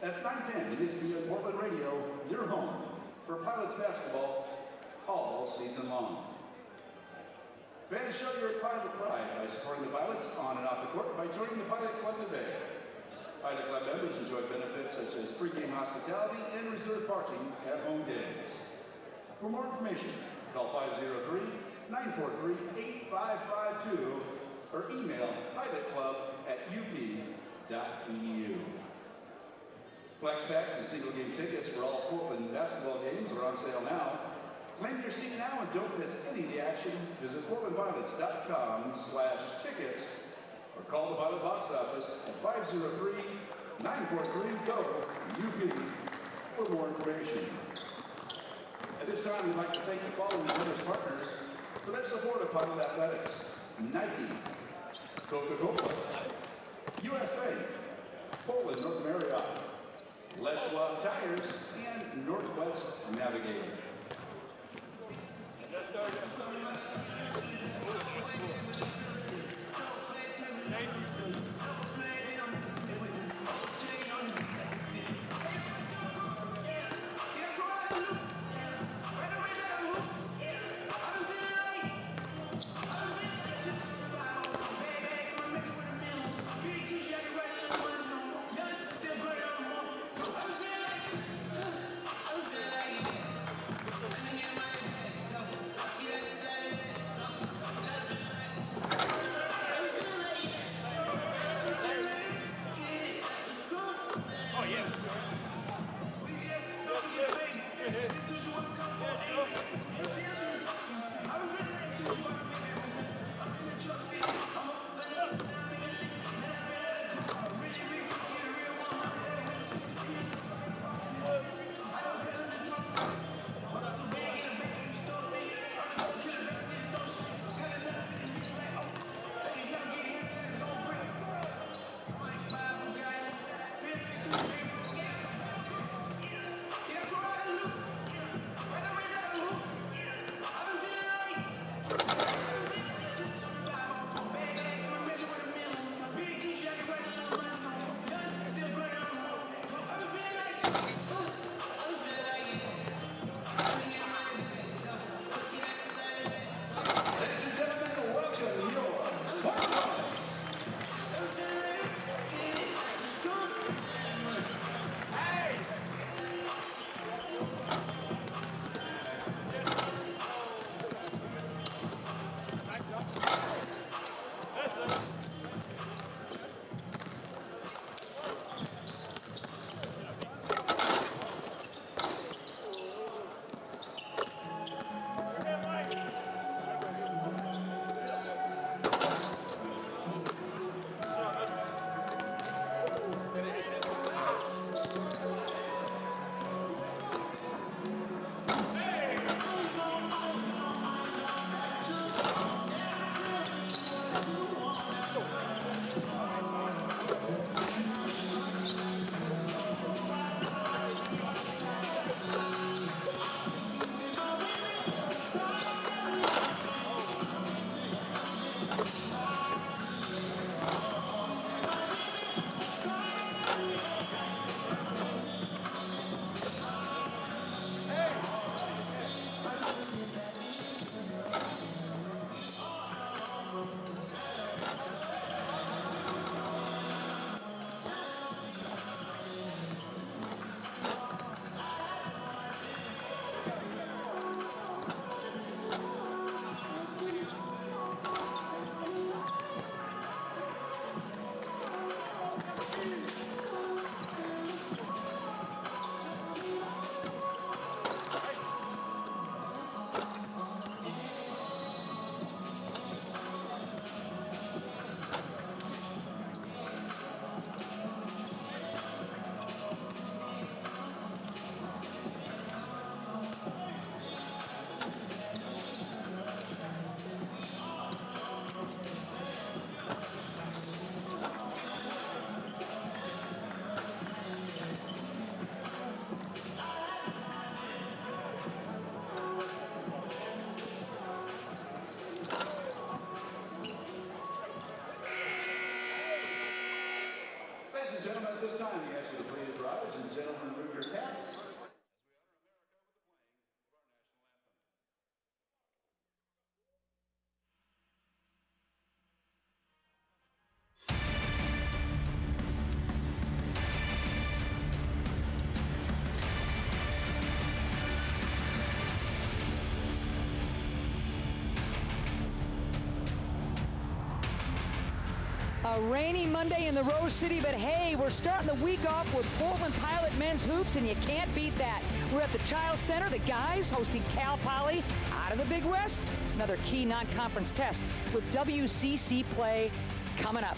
That's 910 ESPN Portland Radio, your home for Pilots basketball all season long. Fans, show your Pilot pride by supporting the Pilots on and off the court by joining the Pilot Club today. Pilot Club members enjoy benefits such as pregame hospitality and reserved parking at home games. For more information, call 503-943-8552 or email pilotclub@up.edu. Flexbacks and single game tickets for all Portland basketball games are on sale now. Claim your seat now and don't miss any of the action. Visit portlandpilots.com/tickets or call the Pilot box office at 503-943-GO-UP for more information. At this time, we'd like to thank the following generous partners for their support of Pilot Athletics: Nike, Coca-Cola, USA, Poland North Marriott, Les Schwab Tires, and Northwest Navigator. and gentlemen, remove your caps. A rainy Monday in the Rose City, but hey, we're starting the week off with Portland Pilot men's hoops, and you can't beat that. We're at the Chiles Center, the guys hosting Cal Poly out of the Big West. Another key non-conference test with WCC play coming up.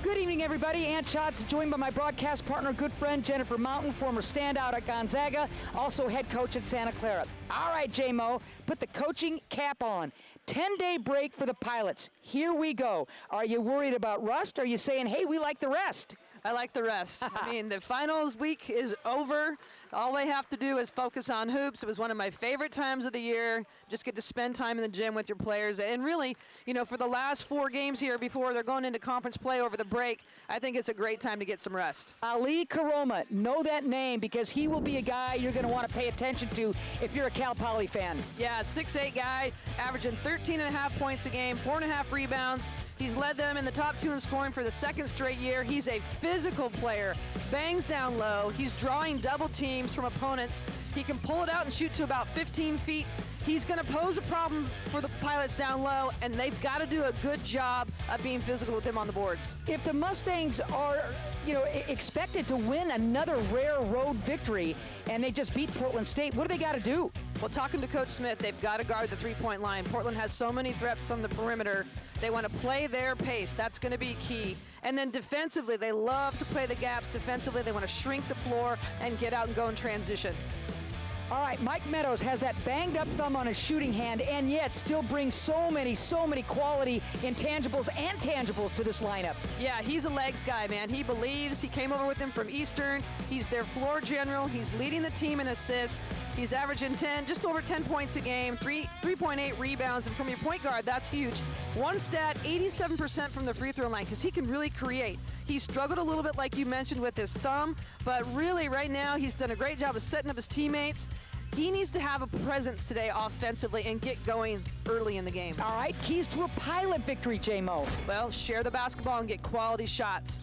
Good evening, everybody. Ann Schatz, joined by my broadcast partner, good friend Jennifer Mountain, former standout at Gonzaga, also head coach at Santa Clara. All right, J-Mo, put the coaching cap on. 10-day break for the Pilots. Here we go. Are you worried about rust? Are you saying, hey, we like the rest? I like the rest. I mean, the finals week is over. All they have to do is focus on hoops. It was one of my favorite times of the year. Just get to spend time in the gym with your players. And really, you know, for the last 4 games here before they're going into conference play over the break, I think it's a great time to get some rest. Ali Karoma, know that name because he will be a guy you're going to want to pay attention to if you're a Cal Poly fan. Yeah, 6'8" guy, averaging 13.5 points a game, 4.5 rebounds. He's led them in the top 2 in scoring for the 2nd straight year. He's a physical player, bangs down low. He's drawing double teams from opponents. He can pull it out and shoot to about 15 feet. He's going to pose a problem for the Pilots down low, and they've got to do a good job of being physical with him on the boards. If the Mustangs are, you know, expected to win another rare road victory, and they just beat Portland State, what do they got to do? Well, talking to Coach Smith, they've got to guard the three-point line. Portland has so many threats on the perimeter. They want to play their pace. That's going to be key. And then defensively, they love to play the gaps. Defensively, they want to shrink the floor and get out and go in transition. All right, Mike Meadows has that banged up thumb on his shooting hand and yet still brings so many quality intangibles and tangibles to this lineup. Yeah, he's a legs guy, man. He believes. He came over with him from Eastern. He's their floor general. He's leading the team in assists. He's averaging just over 10 points a game, 3.8 rebounds. And from your point guard, that's huge. One stat, 87% from the free throw line, because he can really create. He struggled a little bit, like you mentioned, with his thumb, but really right now he's done a great job of setting up his teammates. He needs to have a presence today offensively and get going early in the game. All right, keys to a Pilot victory, J-Mo. Well, share the basketball and get quality shots.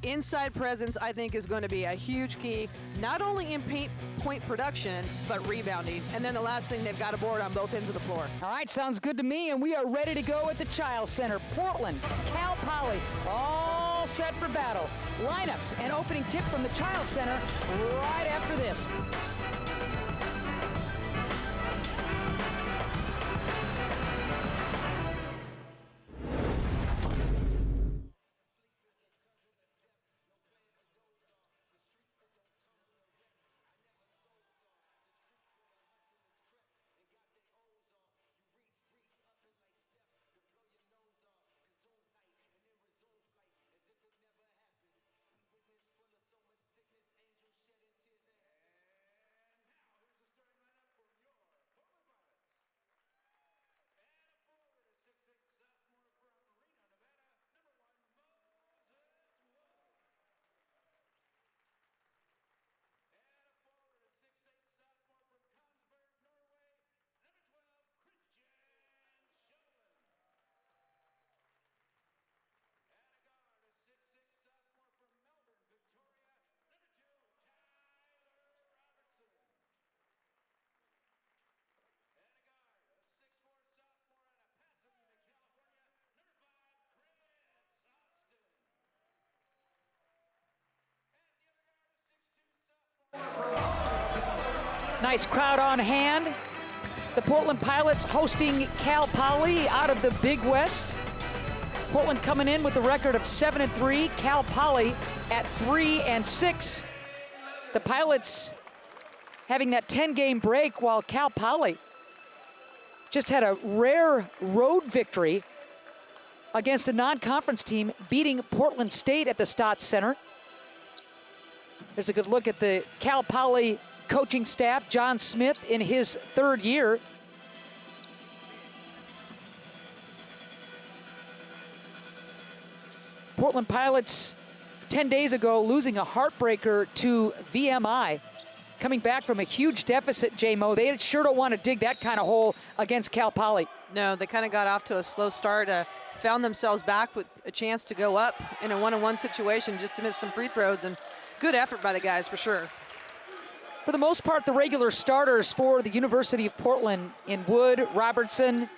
Inside presence, I think, is going to be a huge key, not only in point production, but rebounding. And then the last thing, they've got a board on both ends of the floor. All right, sounds good to me, and we are ready to go at the Chiles Center. Portland, Cal Poly, all set for battle. Lineups and opening tip from the Chiles Center right after this. Nice crowd on hand. The Portland Pilots hosting Cal Poly out of the Big West. Portland coming in with a record of 7-3. Cal Poly at 3-6. The Pilots having that 10-game break while Cal Poly just had a rare road victory against a non-conference team, beating Portland State at the Stotts Center. There's a good look at the Cal Poly coaching staff. John Smith in his 3rd year. Portland Pilots 10 days ago, losing a heartbreaker to VMI, coming back from a huge deficit, J-Mo. They sure don't want to dig that kind of hole against Cal Poly. No, they kind of got off to a slow start, found themselves back with a chance to go up in a one-on-one situation just to miss some free throws, and good effort by the guys for sure. For the most part, the regular starters for the University of Portland in Wood, Robertson,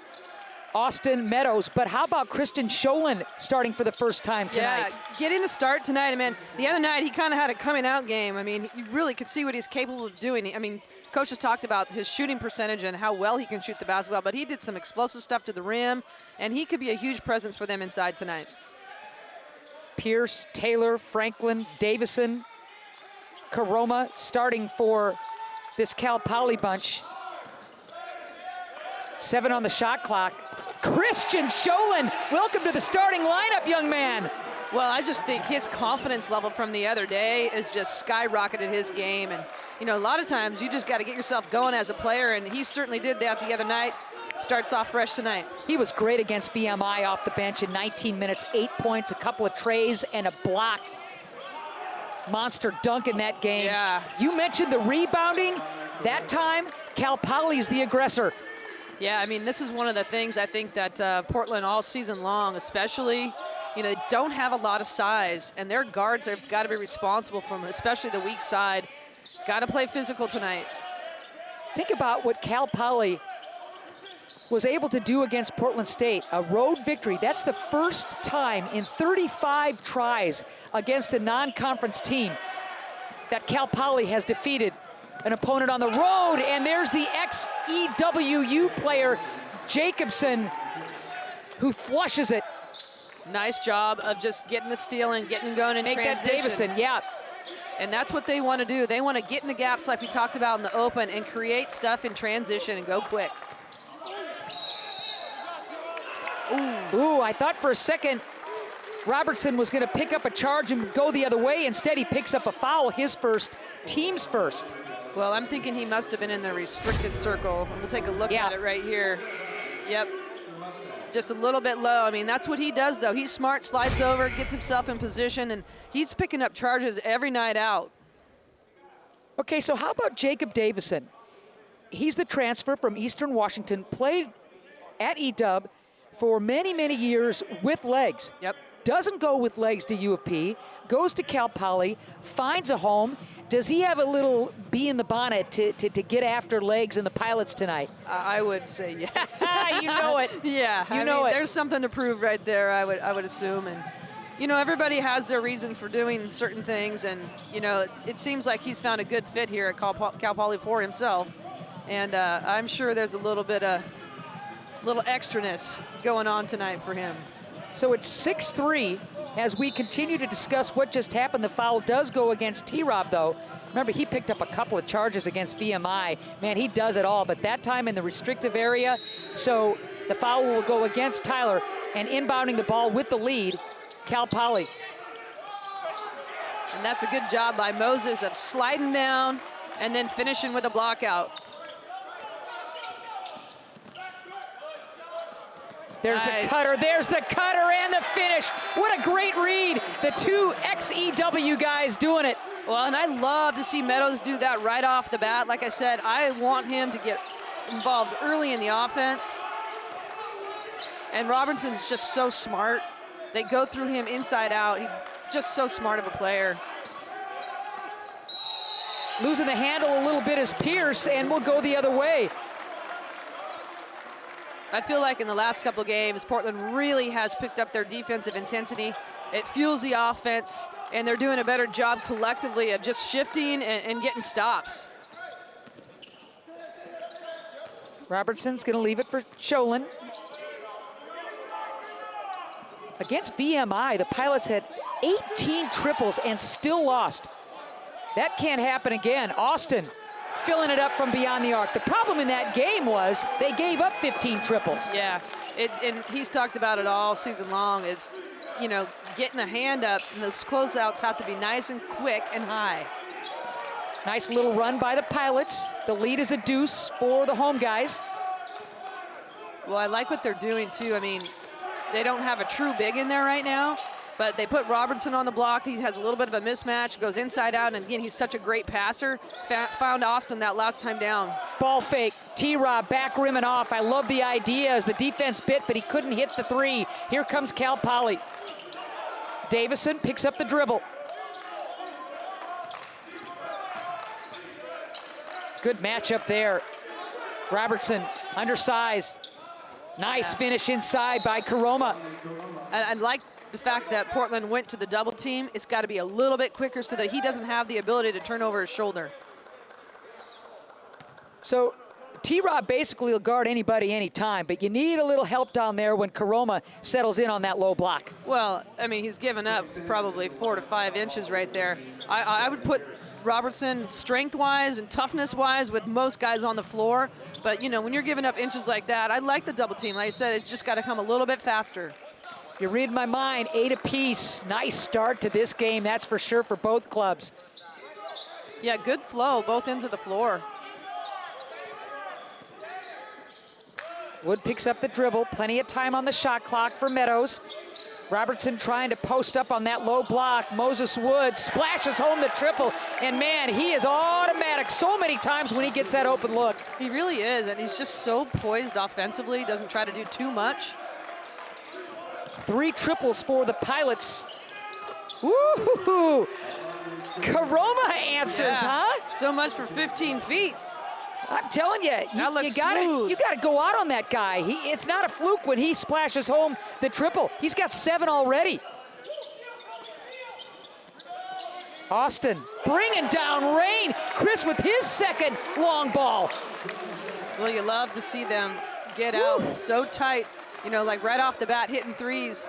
Austin, Meadows, but how about Christian Sholin starting for the first time tonight? Yeah, getting the start tonight. I mean, the other night he kind of had a coming out game. I mean, you really could see what he's capable of doing. I mean, Coach has talked about his shooting percentage and how well he can shoot the basketball, but he did some explosive stuff to the rim, and he could be a huge presence for them inside tonight. Pierce, Taylor, Franklin, Davison, Karoma starting for this Cal Poly bunch. 7 on the shot clock. Christian Sholin, welcome to the starting lineup, young man. Well, I just think his confidence level from the other day has just skyrocketed his game. And, you know, a lot of times you just got to get yourself going as a player, and he certainly did that the other night. Starts off fresh tonight. He was great against VMI off the bench in 19 minutes, 8 points, a couple of trays, and a block. Monster dunk in that game. Yeah. You mentioned the rebounding. That time, Cal Poly's the aggressor. Yeah, I mean, this is one of the things I think that Portland all season long, especially, you know, don't have a lot of size, and their guards have got to be responsible for them, especially the weak side. Got to play physical tonight. Think about what Cal Poly was able to do against Portland State, a road victory. That's the first time in 35 tries against a non-conference team that Cal Poly has defeated an opponent on the road, and there's the ex-EWU player, Jacobson, who flushes it. Nice job of just getting the steal and getting going in transition. Make that Davison, yeah. And that's what they want to do. They want to get in the gaps like we talked about in the open and create stuff in transition and go quick. Ooh, I thought for a second Robertson was going to pick up a charge and go the other way. Instead, he picks up a foul, his first, team's first. Well, I'm thinking he must have been in the restricted circle. We'll take a look at it right here. Yep. Just a little bit low. I mean, that's what he does, though. He's smart, slides over, gets himself in position, and he's picking up charges every night out. Okay, so how about Jacob Davison? He's the transfer from Eastern Washington, played at EW for many, many years with legs. Yep. Doesn't go with legs to U of P, goes to Cal Poly, finds a home. Does he have a little bee in the bonnet to get after legs and the Pilots tonight? I would say yes. You know it. Yeah, you know it. There's something to prove right there, I would assume. And, you know, everybody has their reasons for doing certain things. And, you know, it seems like he's found a good fit here at Cal Poly for himself. And I'm sure there's a little bit of extraness going on tonight for him. So it's 6-3 as we continue to discuss what just happened. The foul does go against T-Rob, though. Remember, he picked up a couple of charges against VMI. Man, he does it all, but that time in the restrictive area. So the foul will go against Tyler, and inbounding the ball with the lead, Cal Poly. And that's a good job by Moses of sliding down and then finishing with a block out. There's the cutter, there's the cutter and the finish. What a great read. The two ex-EW guys doing it. Well, and I love to see Meadows do that right off the bat. Like I said, I want him to get involved early in the offense. And Robinson's just so smart. They go through him inside out. He's just so smart of a player. Losing the handle a little bit is Pierce, and we'll go the other way. I feel like in the last couple of games, Portland really has picked up their defensive intensity. It fuels the offense, and they're doing a better job collectively of just shifting and getting stops. Robertson's going to leave it for Sholin. Against VMI, the Pilots had 18 triples and still lost. That can't happen again. Austin filling it up from beyond the arc. The problem in that game was they gave up 15 triples. Yeah, and he's talked about it all season long is, you know, getting a hand up, and those closeouts have to be nice and quick and high. Nice little run by the Pilots. The lead is a deuce for the home guys. Well, I like what they're doing, too. I mean, they don't have a true big in there right now, but they put Robertson on the block. He has a little bit of a mismatch, goes inside out, and again, he's such a great passer. Found Austin that last time down. Ball fake, T-Rob back rim and off. I love the idea as the defense bit, but he couldn't hit the three. Here comes Cal Poly. Davison picks up the dribble. Good matchup there. Robertson, undersized. Nice finish inside by Karoma. I like the fact that Portland went to the double team. It's got to be a little bit quicker so that he doesn't have the ability to turn over his shoulder. So T-Rob basically will guard anybody anytime, but you need a little help down there when Karoma settles in on that low block. Well, I mean, he's given up probably 4 to 5 inches right there. I would put Robertson strength-wise and toughness-wise with most guys on the floor. But, you know, when you're giving up inches like that, I like the double team. Like I said, it's just got to come a little bit faster. You read my mind, 8 apiece. Nice start to this game, that's for sure, for both clubs. Yeah, good flow, both ends of the floor. Wood picks up the dribble, plenty of time on the shot clock for Meadows. Robertson trying to post up on that low block. Moses Wood splashes home the triple, and man, he is automatic so many times when he gets that open look. He really is, and he's just so poised offensively, doesn't try to do too much. 3 triples for the Pilots. Woo-hoo-hoo. Karoma answers, huh? So much for 15 feet. I'm telling you, you gotta go out on that guy. It's not a fluke when he splashes home the triple. He's got 7 already. Austin bringing down rain. Chris with his second long ball. Well, you love to see them get out so tight, you know, like right off the bat hitting threes.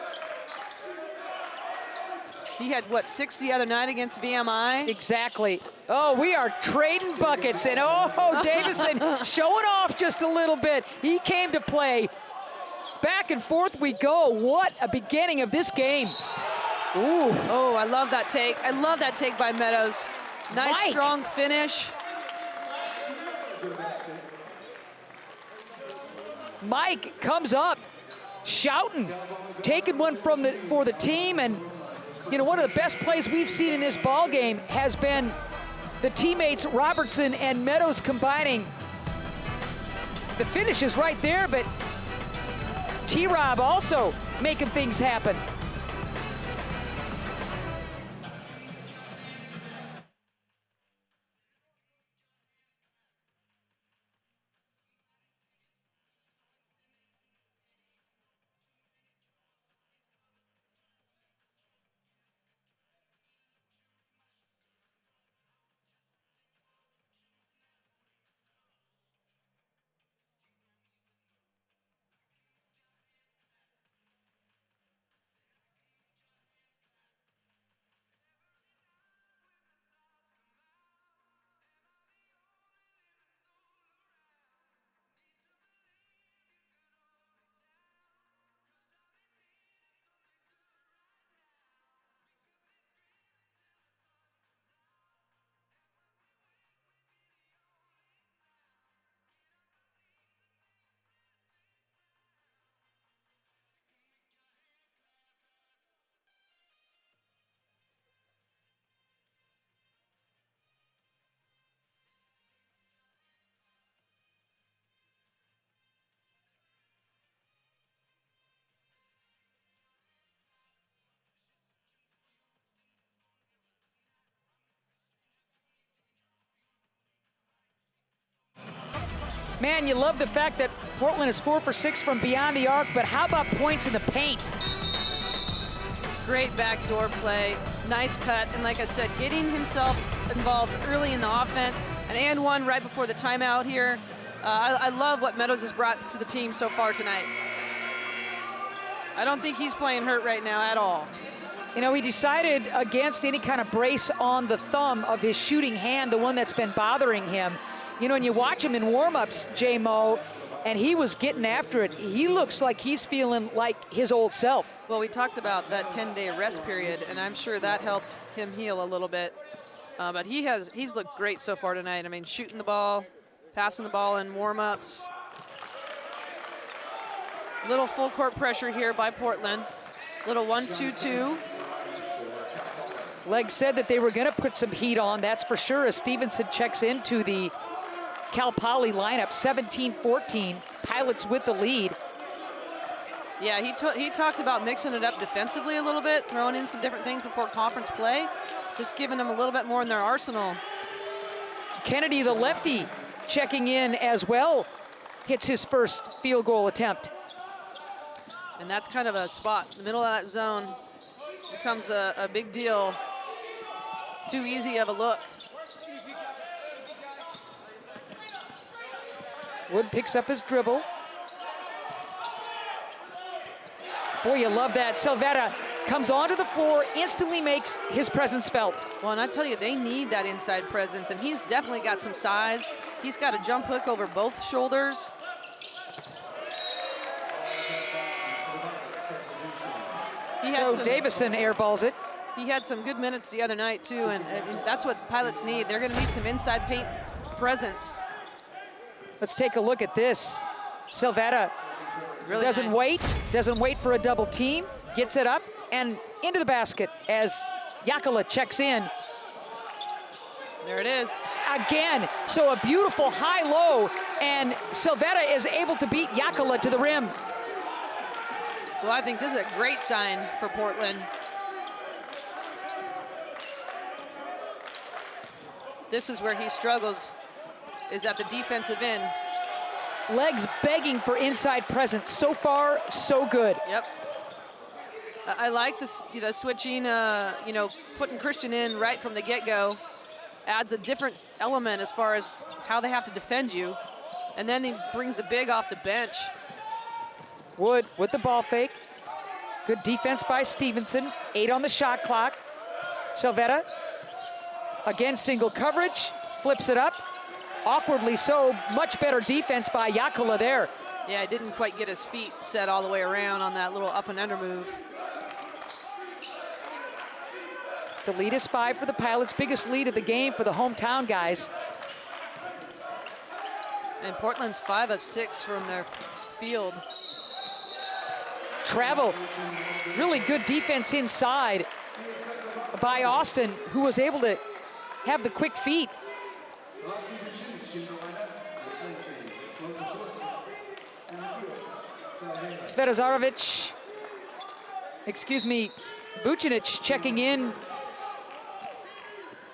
He had, what, 6 the other night against BMI? Exactly. Oh, we are trading buckets, and oh, Davison showing off just a little bit. He came to play. Back and forth we go. What a beginning of this game. Ooh. Oh, I love that take. I love that take by Meadows. Nice, Mike. strong finish. Mike comes up, shouting, taking one for the team, and you know, one of the best plays we've seen in this ball game has been the teammates Robertson and Meadows combining. The finish is right there, but T-Rob also making things happen. Man, you love the fact that Portland is 4 for 6 from beyond the arc, but how about points in the paint? Great backdoor play, nice cut, and like I said, getting himself involved early in the offense, and one right before the timeout here. I love what Meadows has brought to the team so far tonight. I don't think he's playing hurt right now at all. You know, he decided against any kind of brace on the thumb of his shooting hand, the one that's been bothering him. You know, and you watch him in warm-ups, J-Mo, and he was getting after it. He looks like he's feeling like his old self. Well, we talked about that 10-day rest period, and I'm sure that helped him heal a little bit. But he's looked great so far tonight. I mean, shooting the ball, passing the ball in warm-ups. Little full court pressure here by Portland. Little 1-2-2. Legg said that they were going to put some heat on, that's for sure, as Stevenson checks into the Cal Poly lineup. 17-14, Pilots with the lead. Yeah, he talked about mixing it up defensively a little bit, throwing in some different things before conference play, just giving them a little bit more in their arsenal. Kennedy, the lefty, checking in as well, hits his first field goal attempt. And that's kind of a spot in the middle of that zone. Becomes a big deal. Too easy of a look. Wood picks up his dribble. Boy, you love that. Silvera comes onto the floor, instantly makes his presence felt. Well, and I tell you, they need that inside presence, and he's definitely got some size. He's got a jump hook over both shoulders. So Davison airballs it. He had some good minutes the other night, too, and that's what Pilots need. They're going to need some inside paint presence. Let's take a look at this. Silvera Really doesn't nice. doesn't wait for a double team, gets it up and into the basket as Jakola checks in. There it is. Again, so a beautiful high-low, and Silvera is able to beat Jakola to the rim. Well, I think this is a great sign for Portland. This is where he struggles, is at the defensive end. Legs begging for inside presence. So far, so good. Yep. I like this, switching, putting Christian in right from the get-go. Adds a different element as far as how they have to defend you. And then he brings a big off the bench. Wood with the ball fake. Good defense by Stevenson. 8 on the shot clock. Silvera, again, single coverage, flips it up. Awkwardly so, much better defense by Jakola there. Yeah, didn't quite get his feet set all the way around on that little up and under move. The lead is 5 for the Pilots, biggest lead of the game for the hometown guys. And Portland's 5 of 6 from their field. Travel, really good defense inside by Austin, who was able to have the quick feet. Vucinic checking in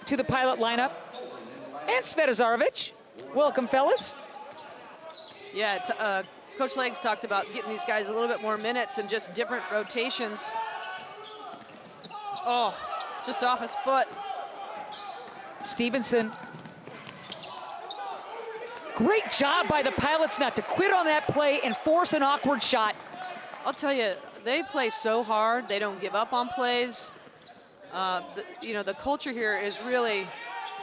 to the Pilot lineup. And Svetozarevic, welcome fellas. Yeah, Coach Leggs talked about getting these guys a little bit more minutes and just different rotations. Oh, just off his foot. Stevenson. Great job by the Pilots not to quit on that play and force an awkward shot. I'll tell you, they play so hard. They don't give up on plays. The culture here is really,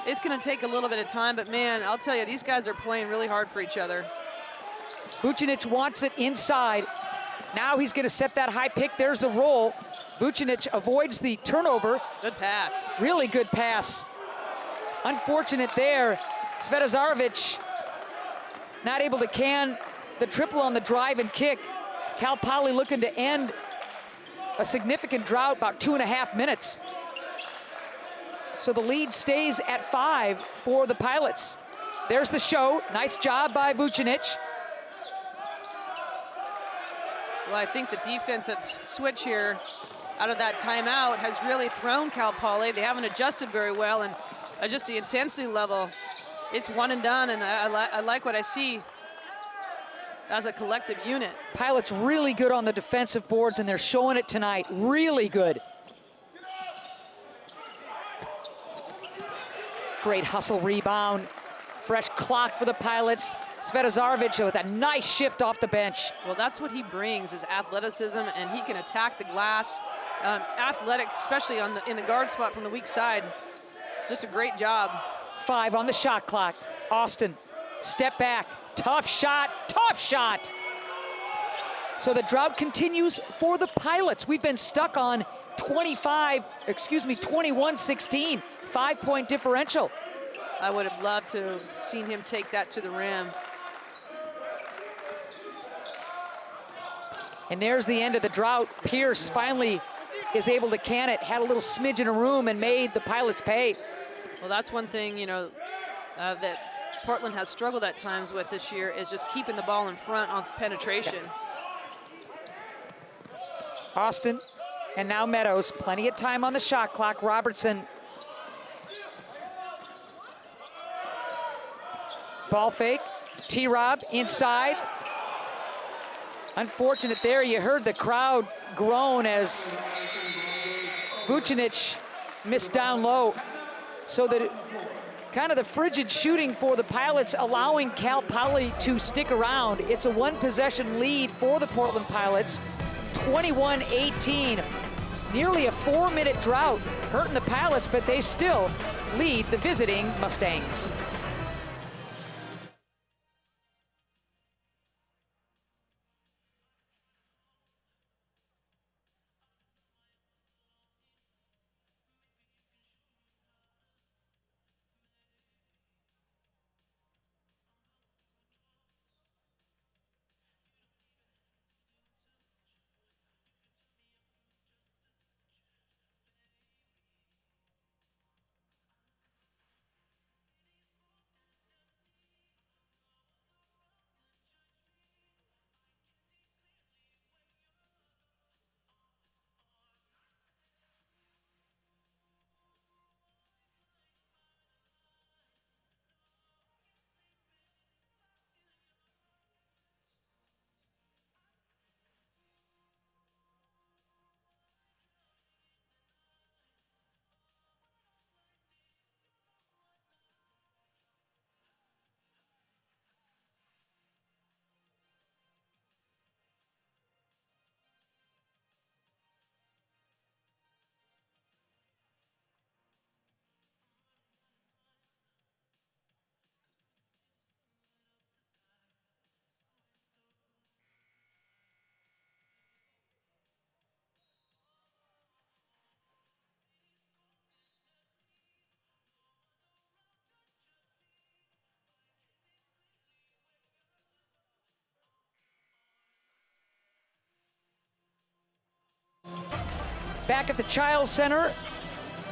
it's going to take a little bit of time, but man, I'll tell you, these guys are playing really hard for each other. Vucinic wants it inside. Now he's going to set that high pick. There's the roll. Vucinic avoids the turnover. Good pass. Really good pass. Unfortunate there. Svetozarevic not able to can the triple on the drive and kick. Cal Poly looking to end a significant drought, about 2.5 minutes. So the lead stays at 5 for the Pilots. There's the show. Nice job by Vucinic. Well, I think the defensive switch here out of that timeout has really thrown Cal Poly. They haven't adjusted very well, and just the intensity level, it's one and done, and I like what I see as a collective unit. Pilots really good on the defensive boards, and they're showing it tonight. Really good. Great hustle rebound. Fresh clock for the Pilots. Svetozarevic with a nice shift off the bench. Well, that's what he brings, is athleticism, and he can attack the glass. Athletic, especially in the guard spot from the weak side. Just a great job. 5 on the shot clock. Austin, step back. Tough shot, tough shot. So the drought continues for the Pilots. We've been stuck on 21-16, 5-point differential. I would have loved to have seen him take that to the rim. And there's the end of the drought. Pierce finally is able to can it. Had a little smidgen of room and made the Pilots pay. Well, that's one thing, you know, that Portland has struggled at times with this year is just keeping the ball in front on penetration. Austin and now Meadows. Plenty of time on the shot clock. Robertson. Ball fake. T-Rob inside. Unfortunate there. You heard the crowd groan as Vucinic missed down low. So that kind of the frigid shooting for the Pilots, allowing Cal Poly to stick around. It's a one-possession lead for the Portland Pilots, 21-18. Nearly a 4-minute drought hurting the Pilots, but they still lead the visiting Mustangs. Back at the Chiles Center,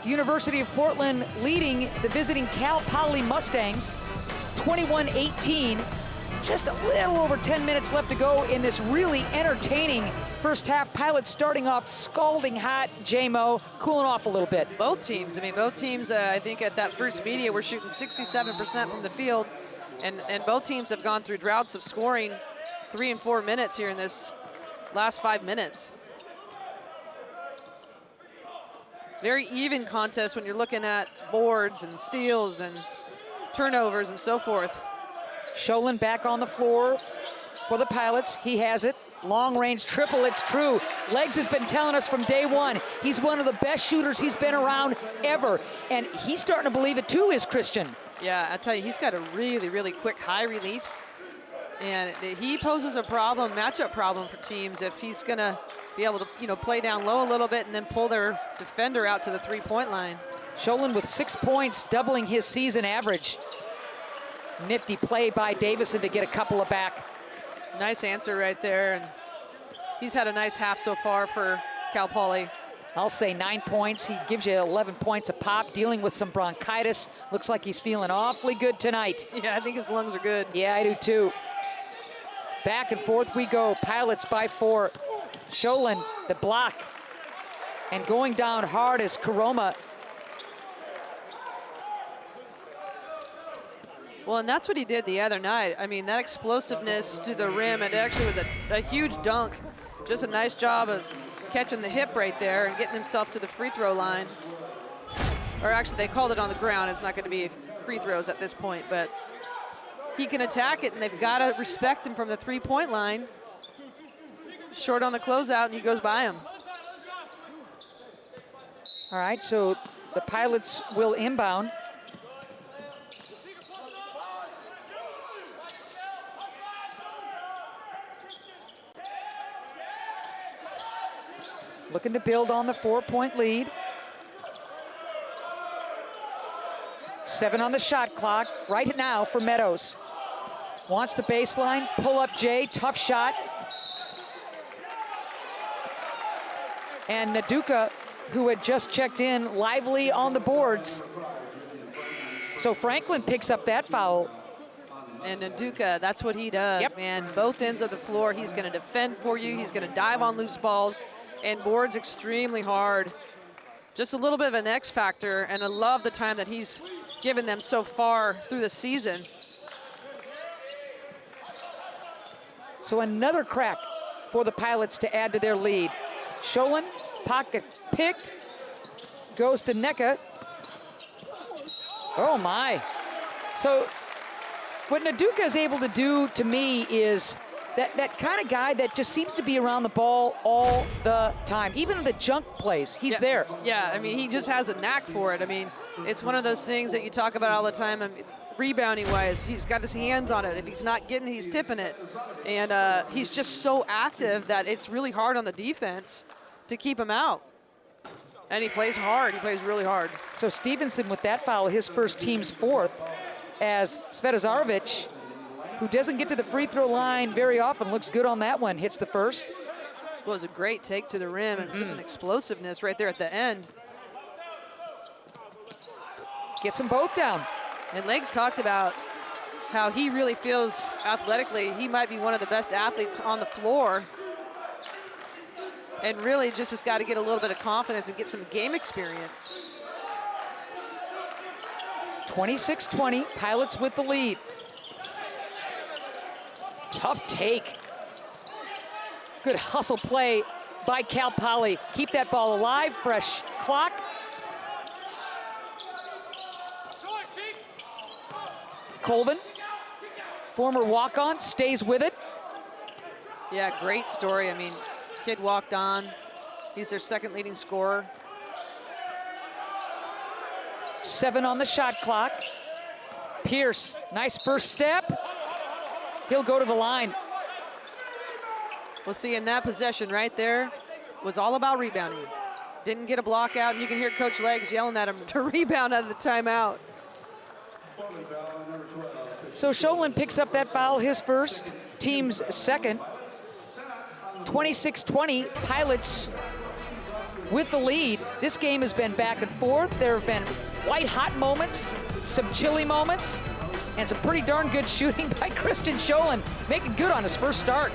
University of Portland leading the visiting Cal Poly Mustangs, 21-18. Just a little over 10 minutes left to go in this really entertaining first half. Pilots starting off scalding hot. J-Mo cooling off a little bit. Both teams, I think at that first media were shooting 67% from the field, and both teams have gone through droughts of scoring 3 and 4 minutes here in this last 5 minutes. Very even contest when you're looking at boards and steals and turnovers and so forth. Sholin back on the floor for the Pilots. He has it. Long range triple, it's true. Legs has been telling us from day one, he's one of the best shooters he's been around ever. And he's starting to believe it too, is Christian. Yeah, I tell you, he's got a really, really quick high release. And he poses a problem, matchup problem for teams if he's gonna be able to, you know, play down low a little bit and then pull their defender out to the three-point line. Sholin with 6 points, doubling his season average. Nifty play by Davison to get a couple of back. Nice answer right there, and he's had a nice half so far for Cal Poly. I'll say 9 points. He gives you 11 points a pop, dealing with some bronchitis. Looks like he's feeling awfully good tonight. Yeah, I think his lungs are good. Yeah, I do too. Back and forth we go. Pilots by 4. Sholin, the block. And going down hard is Karoma. Well, and that's what he did the other night. I mean, that explosiveness to the rim, it actually was a huge dunk. Just a nice job of catching the hip right there and getting himself to the free throw line. Or actually, they called it on the ground. It's not going to be free throws at this point, but he can attack it, and they've got to respect him from the three-point line. Short on the closeout, and he goes by him. All right, so the Pilots will inbound. Looking to build on the 4-point lead. 7 on the shot clock right now for Meadows. Wants the baseline, pull up Jay, tough shot. And Naduka, who had just checked in, lively on the boards. So Franklin picks up that foul. And Naduka, that's what he does, man. Both ends of the floor, he's going to defend for you. He's going to dive on loose balls and boards extremely hard. Just a little bit of an X factor, and I love the time that he's given them so far through the season. So another crack for the Pilots to add to their lead. Sholin, pocket picked, goes to Neka. Oh my. So what Naduka is able to do to me is that kind of guy that just seems to be around the ball all the time. Even in the junk plays, he's there. Yeah, I mean, he just has a knack for it. I mean, it's one of those things that you talk about all the time. I mean, rebounding-wise, he's got his hands on it. If he's not getting it, he's tipping it. And he's just so active that it's really hard on the defense to keep him out. And he plays hard. He plays really hard. So Stevenson with that foul, his first team's fourth, as Svetozarevic, who doesn't get to the free throw line very often, looks good on that one, hits the first. Well, it was a great take to the rim and just an explosiveness right there at the end. Gets them both down. And Legs talked about how he really feels athletically. He might be one of the best athletes on the floor. And really just has got to get a little bit of confidence and get some game experience. 26-20, Pilots with the lead. Tough take. Good hustle play by Cal Poly. Keep that ball alive, fresh clock. Colvin, former walk-on, stays with it. Yeah, great story. I mean, kid walked on. He's their second leading scorer. 7 on the shot clock. Pierce, nice first step. He'll go to the line. We'll see in that possession right there was all about rebounding. Didn't get a block out, and you can hear Coach Legs yelling at him to rebound out of the timeout. So Sholin picks up that foul, his first, team's second. 26-20, Pilots with the lead. This game has been back and forth. There have been white-hot moments, some chilly moments, and some pretty darn good shooting by Christian Sholin, making good on his first start.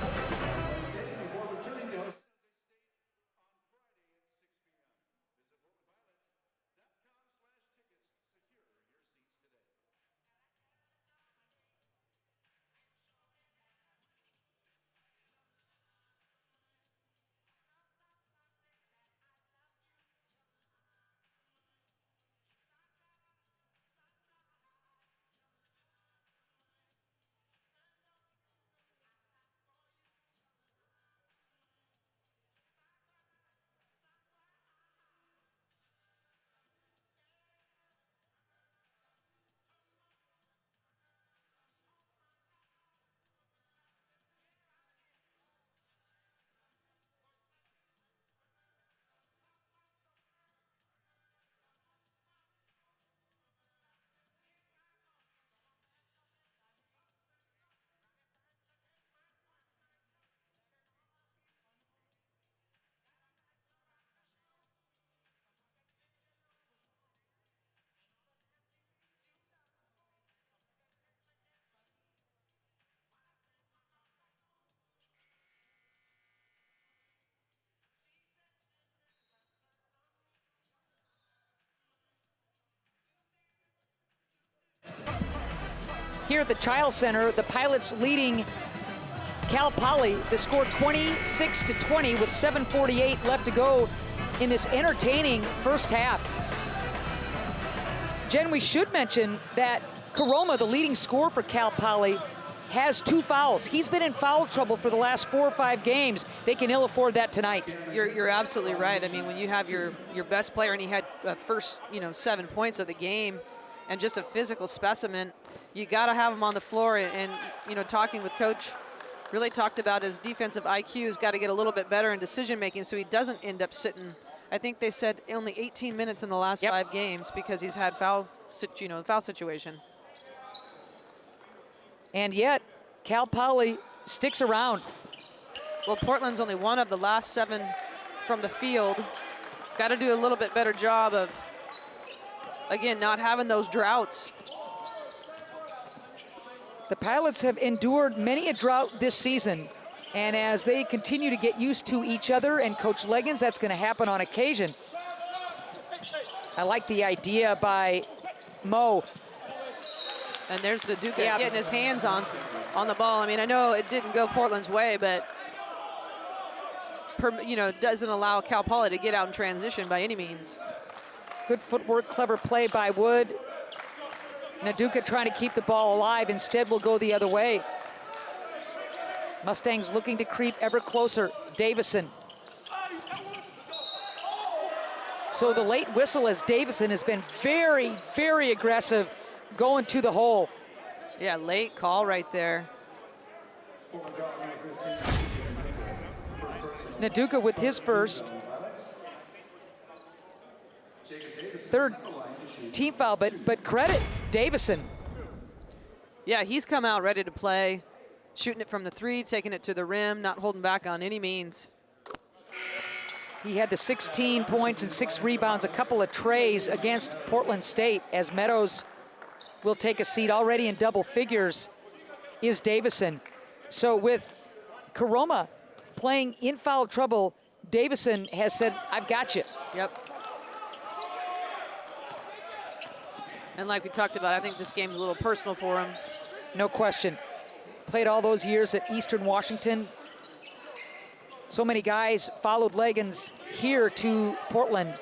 Here at the Child Center, the Pilots leading Cal Poly. The score 26-20 with 7:48 left to go in this entertaining first half. Jen, we should mention that Karoma, the leading scorer for Cal Poly, has 2 fouls. He's been in foul trouble for the last 4 or 5 games. They can ill afford that tonight. You're absolutely right. I mean, when you have your best player, and he had first 7 points of the game, and just a physical specimen, you got to have him on the floor. And talking with Coach, really talked about his defensive IQ has got to get a little bit better in decision making, so he doesn't end up sitting. I think they said only 18 minutes in the last 5 games because he's had foul situation. And yet, Cal Poly sticks around. Well, Portland's only one of the last 7 from the field. Got to do a little bit better job of, again, not having those droughts. The Pilots have endured many a drought this season, and as they continue to get used to each other and Coach Leggins, that's going to happen on occasion. I like the idea by Mo. And there's the Duke getting his hands on the ball. I mean, I know it didn't go Portland's way, but doesn't allow Cal Poly to get out in transition by any means. Good footwork, clever play by Wood. Naduka trying to keep the ball alive. Instead, will go the other way. Mustangs looking to creep ever closer. Davison. So the late whistle as Davison has been very, very aggressive going to the hole. Yeah, late call right there. Naduka with his first. Third team foul, but credit Davison. Yeah, he's come out ready to play. Shooting it from the 3, taking it to the rim, not holding back on any means. He had the 16 points and 6 rebounds, a couple of trays against Portland State, as Meadows will take a seat. Already in double figures is Davison. So with Karoma playing in foul trouble, Davison has said, I've got you. Yep. And like we talked about, I think this game's a little personal for him. No question. Played all those years at Eastern Washington. So many guys followed Leggins here to Portland,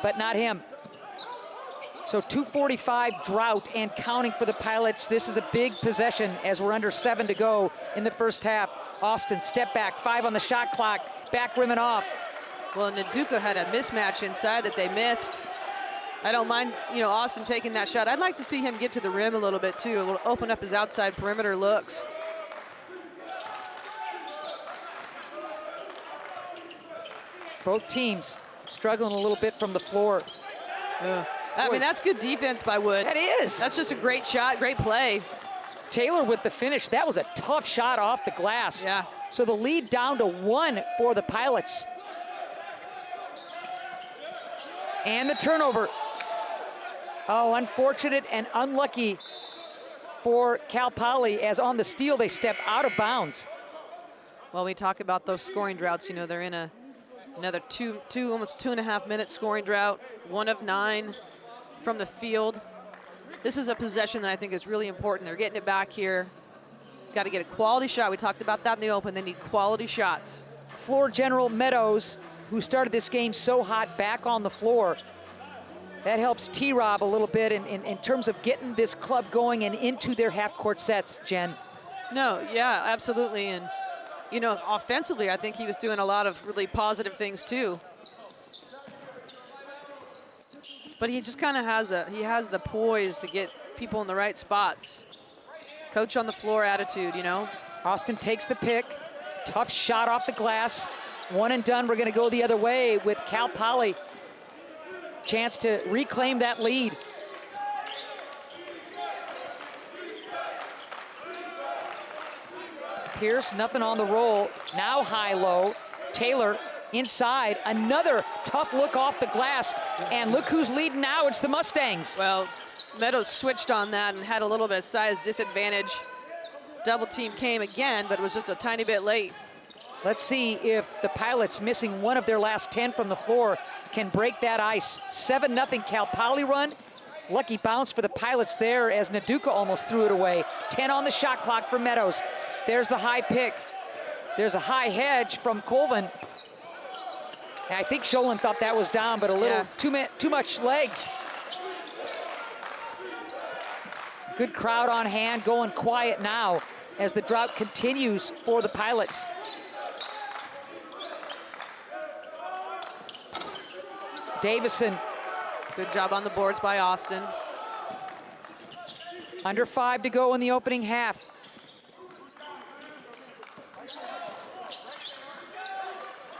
but not him. So 2:45 drought and counting for the Pilots. This is a big possession as we're under 7 to go in the first half. Austin, step back, 5 on the shot clock, back rim and off. Well, Naduka had a mismatch inside that they missed. I don't mind, Austin taking that shot. I'd like to see him get to the rim a little bit too. It will open up his outside perimeter looks. Both teams struggling a little bit from the floor. I mean, that's good defense by Wood. That is. That's just a great shot, great play. Taylor with the finish. That was a tough shot off the glass. Yeah. So the lead down to 1 for the Pilots. And the turnover. Oh, unfortunate and unlucky for Cal Poly, as on the steal they step out of bounds. Well, we talk about those scoring droughts. They're in another almost 2.5 minute scoring drought. 1 of 9 from the field. This is a possession that I think is really important. They're getting it back here. Got to get a quality shot. We talked about that in the open. They need quality shots. Floor general Meadows, who started this game so hot, back on the floor. That helps T-Rob a little bit in terms of getting this club going and into their half-court sets, Jen. No, yeah, absolutely. And, offensively, I think he was doing a lot of really positive things too. But he just kind of has the poise to get people in the right spots. Coach on the floor attitude, Austin takes the pick. Tough shot off the glass. 1 and done. We're going to go the other way with Cal Poly. Chance to reclaim that lead. Pierce, nothing on the roll. Now high-low. Taylor inside. Another tough look off the glass. And look who's leading now. It's the Mustangs. Well, Meadows switched on that and had a little bit of size disadvantage. Double team came again, but it was just a tiny bit late. Let's see if the Pilots, missing 1 of their last 10 from the floor, can break that ice. 7-0 Cal Poly run. Lucky bounce for the Pilots there as Naduka almost threw it away. 10 on the shot clock for Meadows. There's the high pick. There's a high hedge from Colvin. I think Sholin thought that was down, but a little too much legs. Good crowd on hand, going quiet now as the drought continues for the Pilots. Davison. Good job on the boards by Austin. Under 5 to go in the opening half.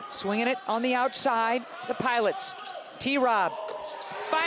Swinging it on the outside, the Pilots. T-Rob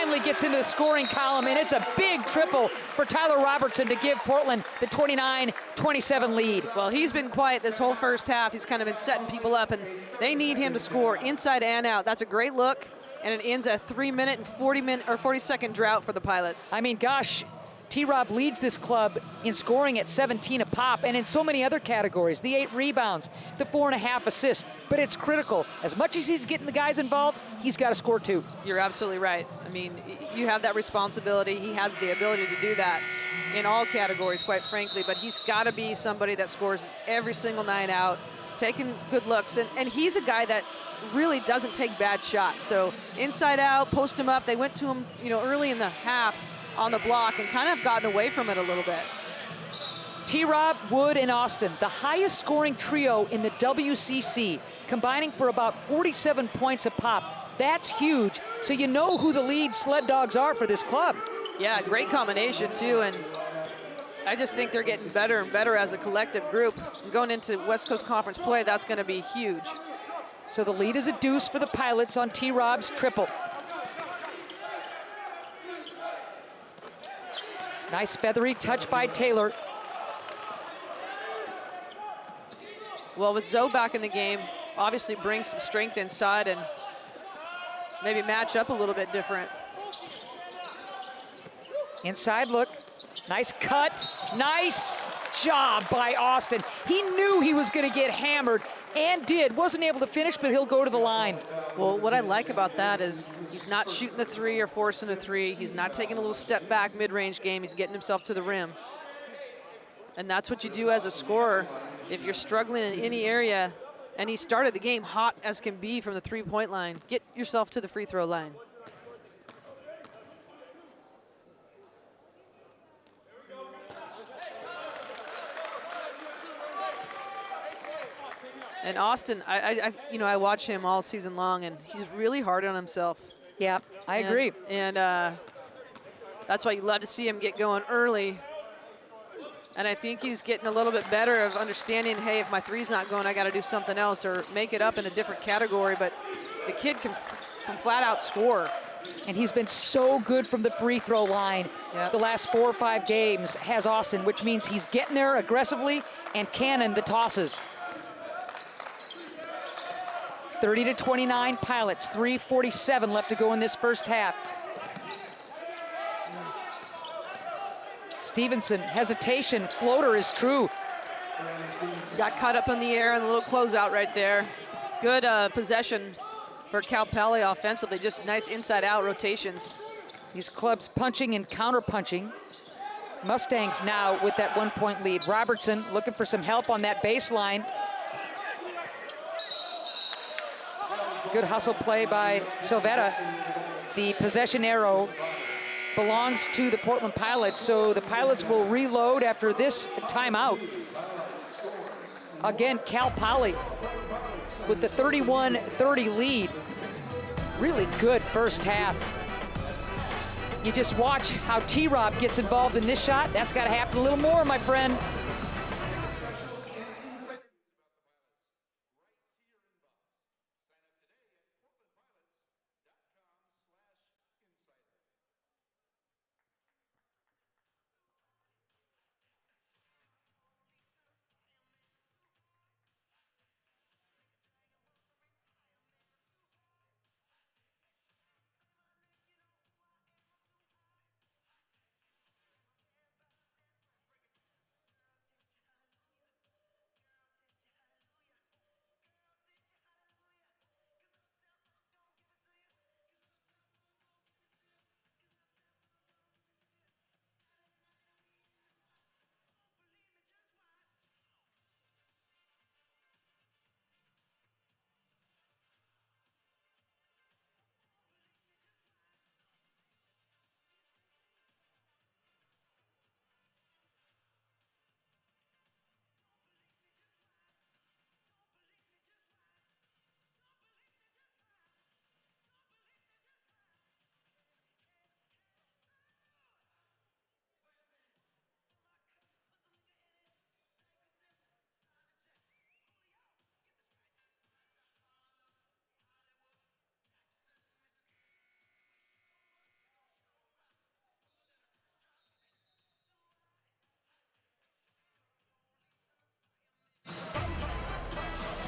finally gets into the scoring column, and it's a big triple for Tyler Robertson to give Portland the 29-27 lead. Well, he's been quiet this whole first half. He's kind of been setting people up, and they need him to score inside and out. That's a great look, and it ends a 3-minute and 40-second drought for the Pilots. I mean, gosh, T-Rob leads this club in scoring at 17 a pop, and in so many other categories, the 8 rebounds, the 4.5 assists, but it's critical. As much as he's getting the guys involved, he's got to score too. You're absolutely right. I mean, you have that responsibility. He has the ability to do that in all categories, quite frankly, but he's got to be somebody that scores every single night out, taking good looks, and he's a guy that really doesn't take bad shots. So inside out, post him up. They went to him, early in the half on the block and kind of gotten away from it a little bit. T-Rob, Wood, and Austin, the highest scoring trio in the WCC, combining for about 47 points a pop. That's huge, so you know who the lead sled dogs are for this club. Yeah, great combination too, and I just think they're getting better and better as a collective group. Going into West Coast Conference play, that's going to be huge. So the lead is a deuce for the Pilots on T-Rob's triple. Nice feathery touch by Taylor. Well, with Zoe back in the game, obviously brings some strength inside and maybe match up a little bit different. Inside look, nice cut, nice job by Austin. He knew he was gonna get hammered and did. Wasn't able to finish, but he'll go to the line. Well, what I like about that is he's not shooting the 3 or forcing a 3. He's not taking a little step back mid-range game. He's getting himself to the rim. And that's what you do as a scorer. If you're struggling in any area, and he started the game hot as can be from the 3-point line, get yourself to the free throw line. And Austin, I watch him all season long, and he's really hard on himself. Yeah, I agree. And that's why you love to see him get going early. And I think he's getting a little bit better of understanding, hey, if my 3's not going, I got to do something else or make it up in a different category. But the kid can flat out score. And he's been so good from the free throw line. Yep. The last 4 or 5 games has Austin, which means he's getting there aggressively and cannon the tosses. 30-29 Pilots, 3:47 left to go in this first half. Stevenson, hesitation, floater is true. Got caught up in the air and a little closeout right there. Good possession for Cal Poly offensively, just nice inside-out rotations. These clubs punching and counter-punching. Mustangs now with that 1-point lead. Robertson looking for some help on that baseline. Good hustle play by Silvetta. The possession arrow belongs to the Portland Pilots, so the Pilots will reload after this timeout. Again, Cal Poly with the 31-30 lead. Really good first half. You just watch how T-Rob gets involved in this shot. That's got to happen a little more, my friend.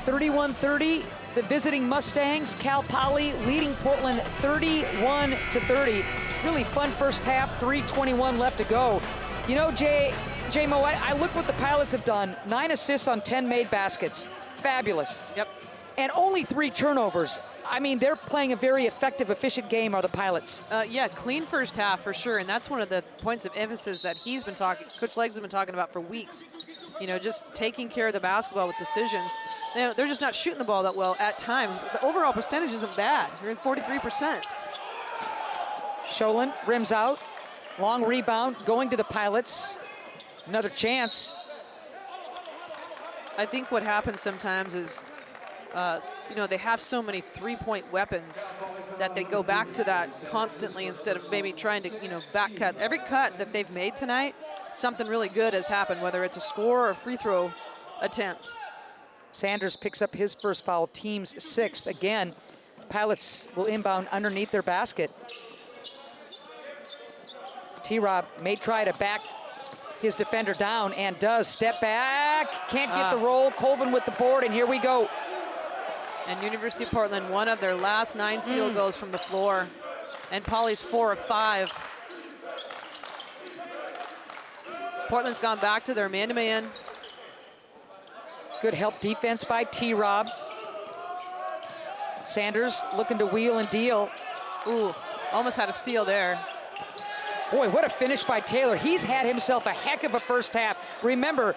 31-30, the visiting Mustangs, Cal Poly leading Portland 31-30. Really fun first half, 3:21 left to go. You know, J-Mo, I look what the Pilots have done. 9 assists on 10 made baskets. Fabulous. Yep. And only 3 turnovers. I mean, they're playing a very effective, efficient game, are the Pilots. Yeah, clean first half for sure, and that's one of the points of emphasis that Coach Leggs has been talking about for weeks. You know, just taking care of the basketball with decisions. They're just not shooting the ball that well at times, but the overall percentage isn't bad. You're in 43%. Sholin rims out, long rebound, going to the Pilots. Another chance. I think what happens sometimes is, you know, they have so many three-point weapons that they go back to that constantly instead of maybe trying to, you know, back cut. Every cut that they've made tonight, something really good has happened, whether it's a score or a free throw attempt. Sanders picks up his first foul, team's 6th. Again, Pilots will inbound underneath their basket. T-Rob may try to back his defender down and does. Step back, can't get the roll. Colvin with the board, and here we go. And University of Portland, one of their last 9 field goals from the floor. And Poly's 4 of 5. Portland's gone back to their man-to-man. Good help defense by T-Rob. Sanders looking to wheel and deal. Ooh, almost had a steal there. Boy, what a finish by Taylor. He's had himself a heck of a first half. Remember,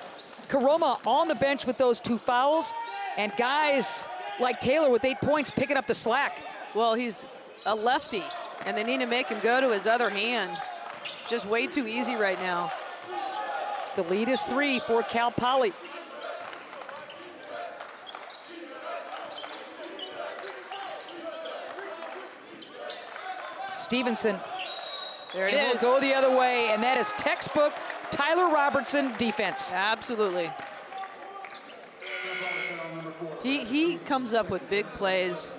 Karoma on the bench with those 2 fouls, and guys like Taylor with 8 points picking up the slack. Well, he's a lefty, and they need to make him go to his other hand. Just way too easy right now. The lead is 3 for Cal Poly. Stevenson. There it is. is. Will go the other way, and that is textbook Tyler Robertson defense. Absolutely. He comes up with big plays,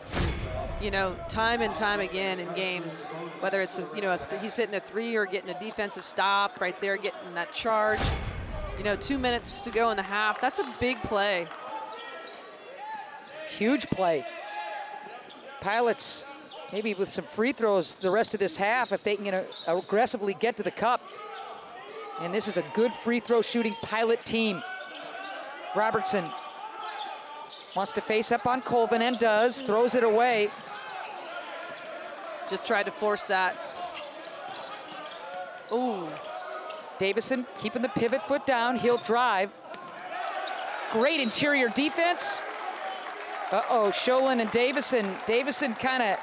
you know, time and time again in games. Whether it's, he's hitting a 3 or getting a defensive stop right there, getting that charge. You know, 2 minutes to go in the half. That's a big play. Huge play. Pilots maybe with some free throws the rest of this half if they can aggressively get to the cup. And this is a good free throw shooting Pilot team. Robertson wants to face up on Colvin and does, throws it away. Just tried to force that. Ooh. Davison keeping the pivot foot down, he'll drive. Great interior defense. Uh-oh, Sholin and Davison. Davison kind of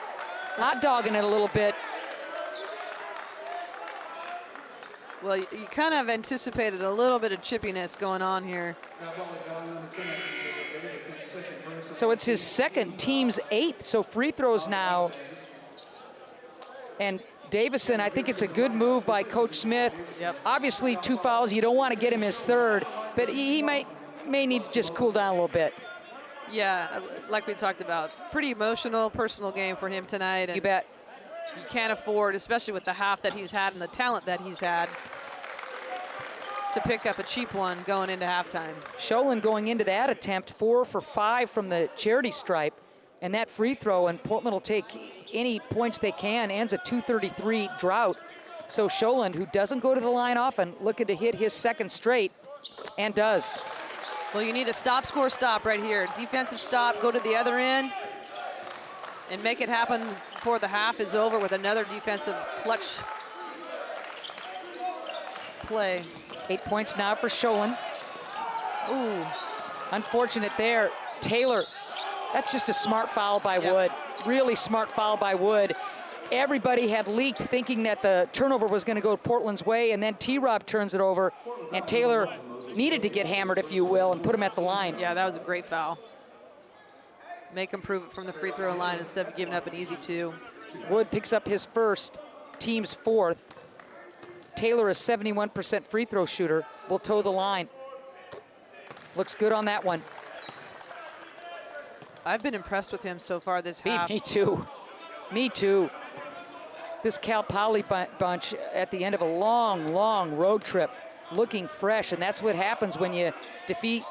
hot dogging it a little bit. Well, you kind of anticipated a little bit of chippiness going on here. So it's his second, team's 8th, so free throws now. And Davison, I think it's a good move by Coach Smith. Yep. Obviously 2 fouls, you don't want to get him his 3rd, but he may need to just cool down a little bit. Yeah, like we talked about, pretty emotional, personal game for him tonight. And you bet. You can't afford, especially with the half that he's had and the talent that he's had, to pick up a cheap one going into halftime. Sholin going into that attempt, 4 for 5 from the charity stripe, and that free throw, and Portland will take any points they can, ends a 233 drought. So Sholin, who doesn't go to the line often, looking to hit his 2nd straight, and does. Well, you need a stop, score, stop right here. Defensive stop, go to the other end, and make it happen before the half is over with another defensive clutch play. 8 points now for Sholin. Ooh, unfortunate there. Taylor, that's just a smart foul by Wood. Really smart foul by Wood. Everybody had leaked thinking that the turnover was going to go Portland's way, and then T-Rob turns it over, and Taylor needed to get hammered, if you will, and put him at the line. Yeah, that was a great foul. Make him prove it from the free throw line instead of giving up an easy 2. Wood picks up his 1st, team's 4th. Taylor, a 71% free throw shooter, will toe the line. Looks good on that one. I've been impressed with him so far this half. Me too. Me too. This Cal Poly bunch at the end of a long, long road trip, looking fresh, and that's what happens when you defeat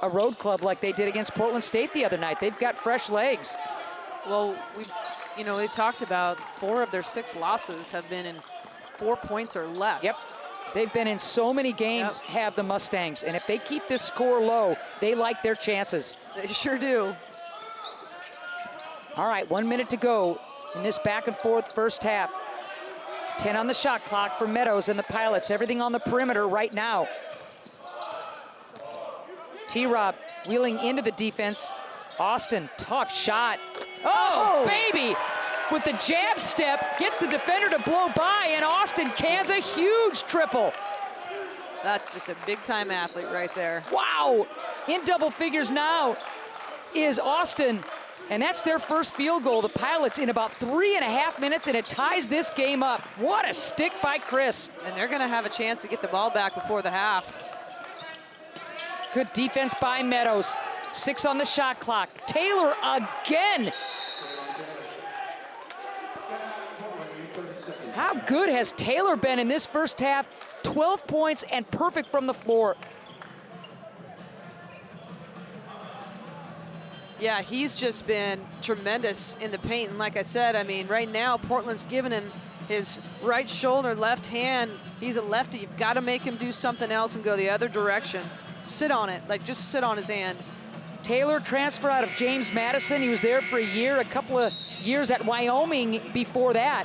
a road club like they did against Portland State the other night. They've got fresh legs. Well, we talked about 4 of their 6 losses have been in 4 points or less. Yep. They've been in so many games, have the Mustangs. And if they keep this score low, they like their chances. They sure do. All right, 1 minute to go in this back and forth first half. 10 on the shot clock for Meadows and the Pilots. Everything on the perimeter right now. T-Rob wheeling into the defense. Austin, tough shot. Oh, baby! With the jab step, gets the defender to blow by, and Austin cans a huge triple. That's just a big-time athlete right there. Wow! In double figures now is Austin, and that's their first field goal. The Pilots in about 3.5 minutes, and it ties this game up. What a stick by Chris. And they're gonna have a chance to get the ball back before the half. Good defense by Meadows. 6 on the shot clock. Taylor again. How good has Taylor been in this first half? 12 points and perfect from the floor. Yeah, he's just been tremendous in the paint. And like I said, I mean, right now, Portland's giving him his right shoulder, left hand. He's a lefty. You've got to make him do something else and go the other direction. Sit on it, like just sit on his hand. Taylor transferred out of James Madison. He was there for a year, a couple of years at Wyoming before that.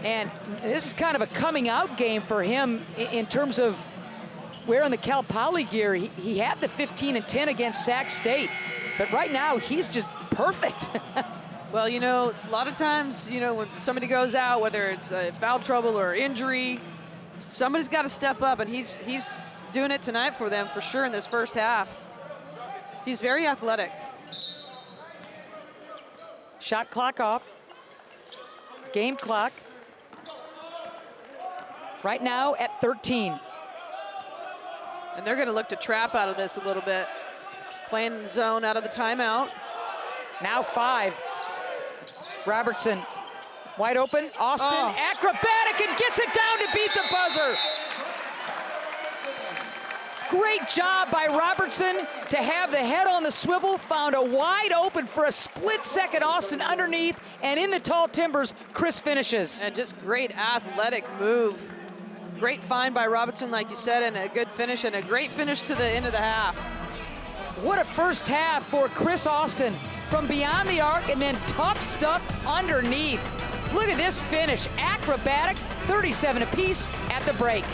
And this is kind of a coming out game for him in terms of wearing the Cal Poly gear. He had the 15 and 10 against Sac State, but right now he's just perfect. Well, you know, a lot of times, you know, when somebody goes out, whether it's foul trouble or injury, somebody's got to step up, and he's doing it tonight for them for sure in this first half. He's very athletic. Shot clock off. Game clock. Right now at 13. And they're going to look to trap out of this a little bit. Playing zone out of the timeout. Now 5. Robertson, wide open. Austin, acrobatic, and gets it down to beat the buzzer. Great job by Robertson to have the head on the swivel, found a wide open for a split second. Austin underneath, and in the tall timbers, Chris finishes. And just great athletic move. Great find by Robertson, like you said, and a good finish, and a great finish to the end of the half. What a first half for Chris Austin from beyond the arc, and then tough stuff underneath. Look at this finish, acrobatic, 37 apiece at the break.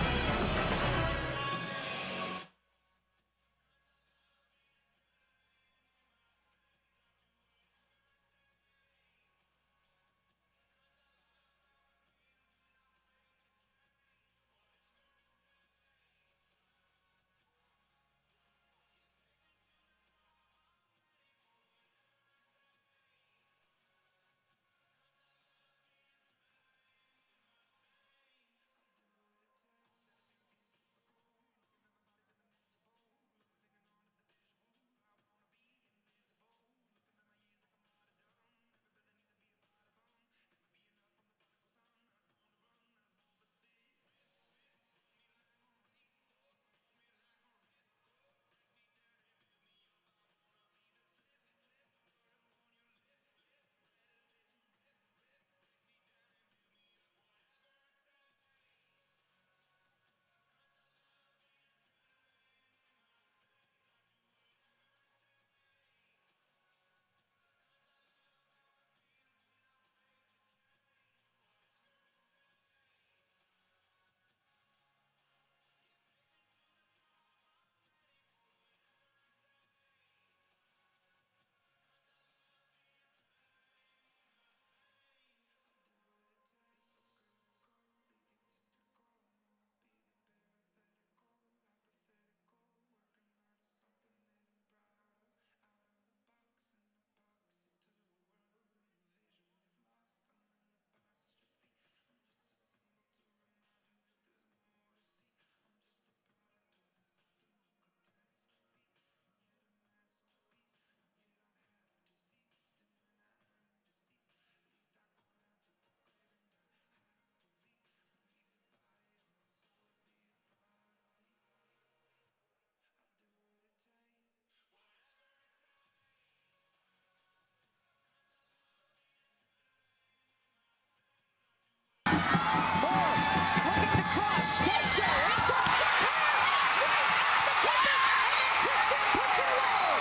Dead so. It goes to Kyle. Right at the keeper. And then Kristen puts it away.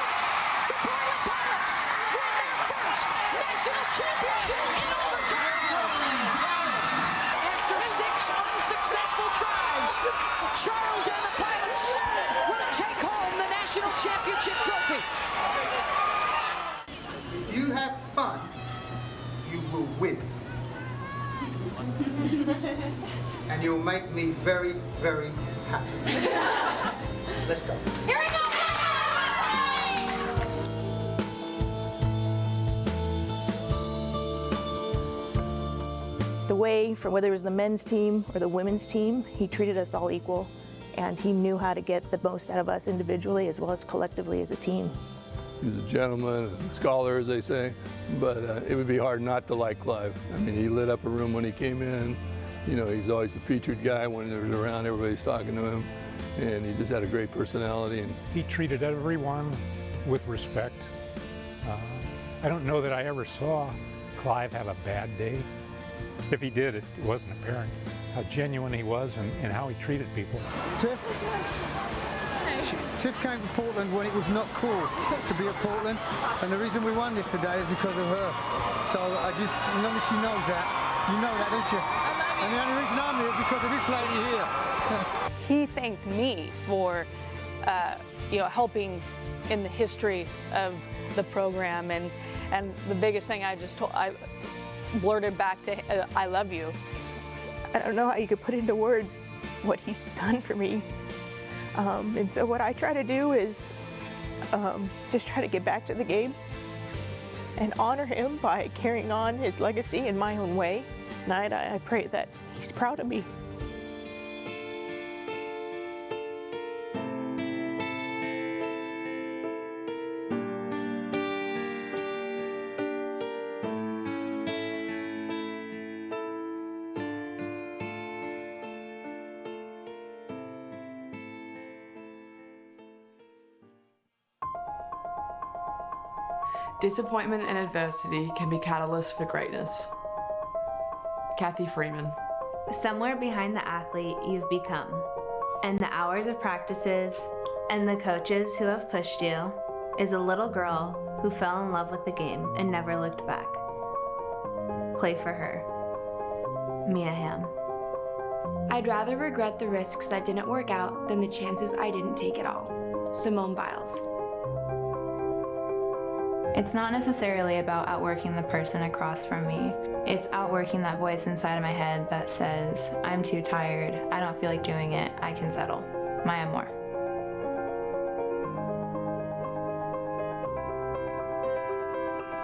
The Portland Pirates win their first national championship in overtime. After 6 unsuccessful tries, Charles and the Pirates will take home the national championship trophy. If you have fun, you will win. And you'll make me very, very happy. Let's go. Here we go. The way, for whether it was the men's team or the women's team, he treated us all equal, and he knew how to get the most out of us individually as well as collectively as a team. He was a gentleman, a scholar, as they say, but it would be hard not to like Clive. I mean, he lit up a room when he came in. You know, he's always the featured guy when he was around, everybody's talking to him, and he just had a great personality. And he treated everyone with respect. I don't know that I ever saw Clive have a bad day. If he did, it wasn't apparent how genuine he was and how he treated people. Tiff came to Portland when it was not cool to be at Portland, and the reason we won this today is because of her. So I just, as long as she knows that, you know that, don't you? And the only reason I'm here is because of this lady here. He thanked me for, helping in the history of the program, and the biggest thing I blurted back to, I love you. I don't know how you could put into words what he's done for me. And so what I try to do is just try to get back to the game and honor him by carrying on his legacy in my own way. And I pray that he's proud of me. Disappointment and adversity can be catalysts for greatness. Kathy Freeman. Somewhere behind the athlete you've become, and the hours of practices, and the coaches who have pushed you, is a little girl who fell in love with the game and never looked back. Play for her. Mia Hamm. I'd rather regret the risks that didn't work out than the chances I didn't take at all. Simone Biles. It's not necessarily about outworking the person across from me. It's outworking that voice inside of my head that says, I'm too tired, I don't feel like doing it, I can settle. Maya Moore.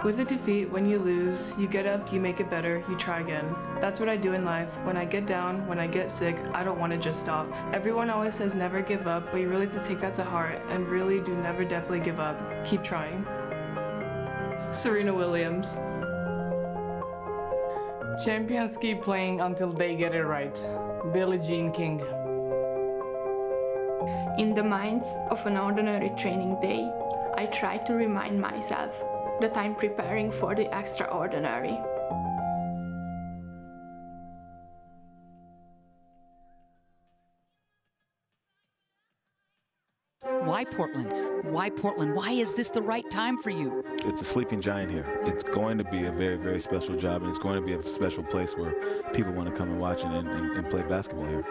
With a defeat, when you lose, you get up, you make it better, you try again. That's what I do in life. When I get down, when I get sick, I don't want to just stop. Everyone always says never give up, but you really have to take that to heart and really do never definitely give up. Keep trying. Serena Williams. Champions keep playing until they get it right. Billie Jean King. In the midst of an ordinary training day, I try to remind myself that I'm preparing for the extraordinary. Why Portland? Why Portland? Why is this the right time for you? It's a sleeping giant here. It's going to be a very, very special job, and it's going to be a special place where people want to come and watch and play basketball here.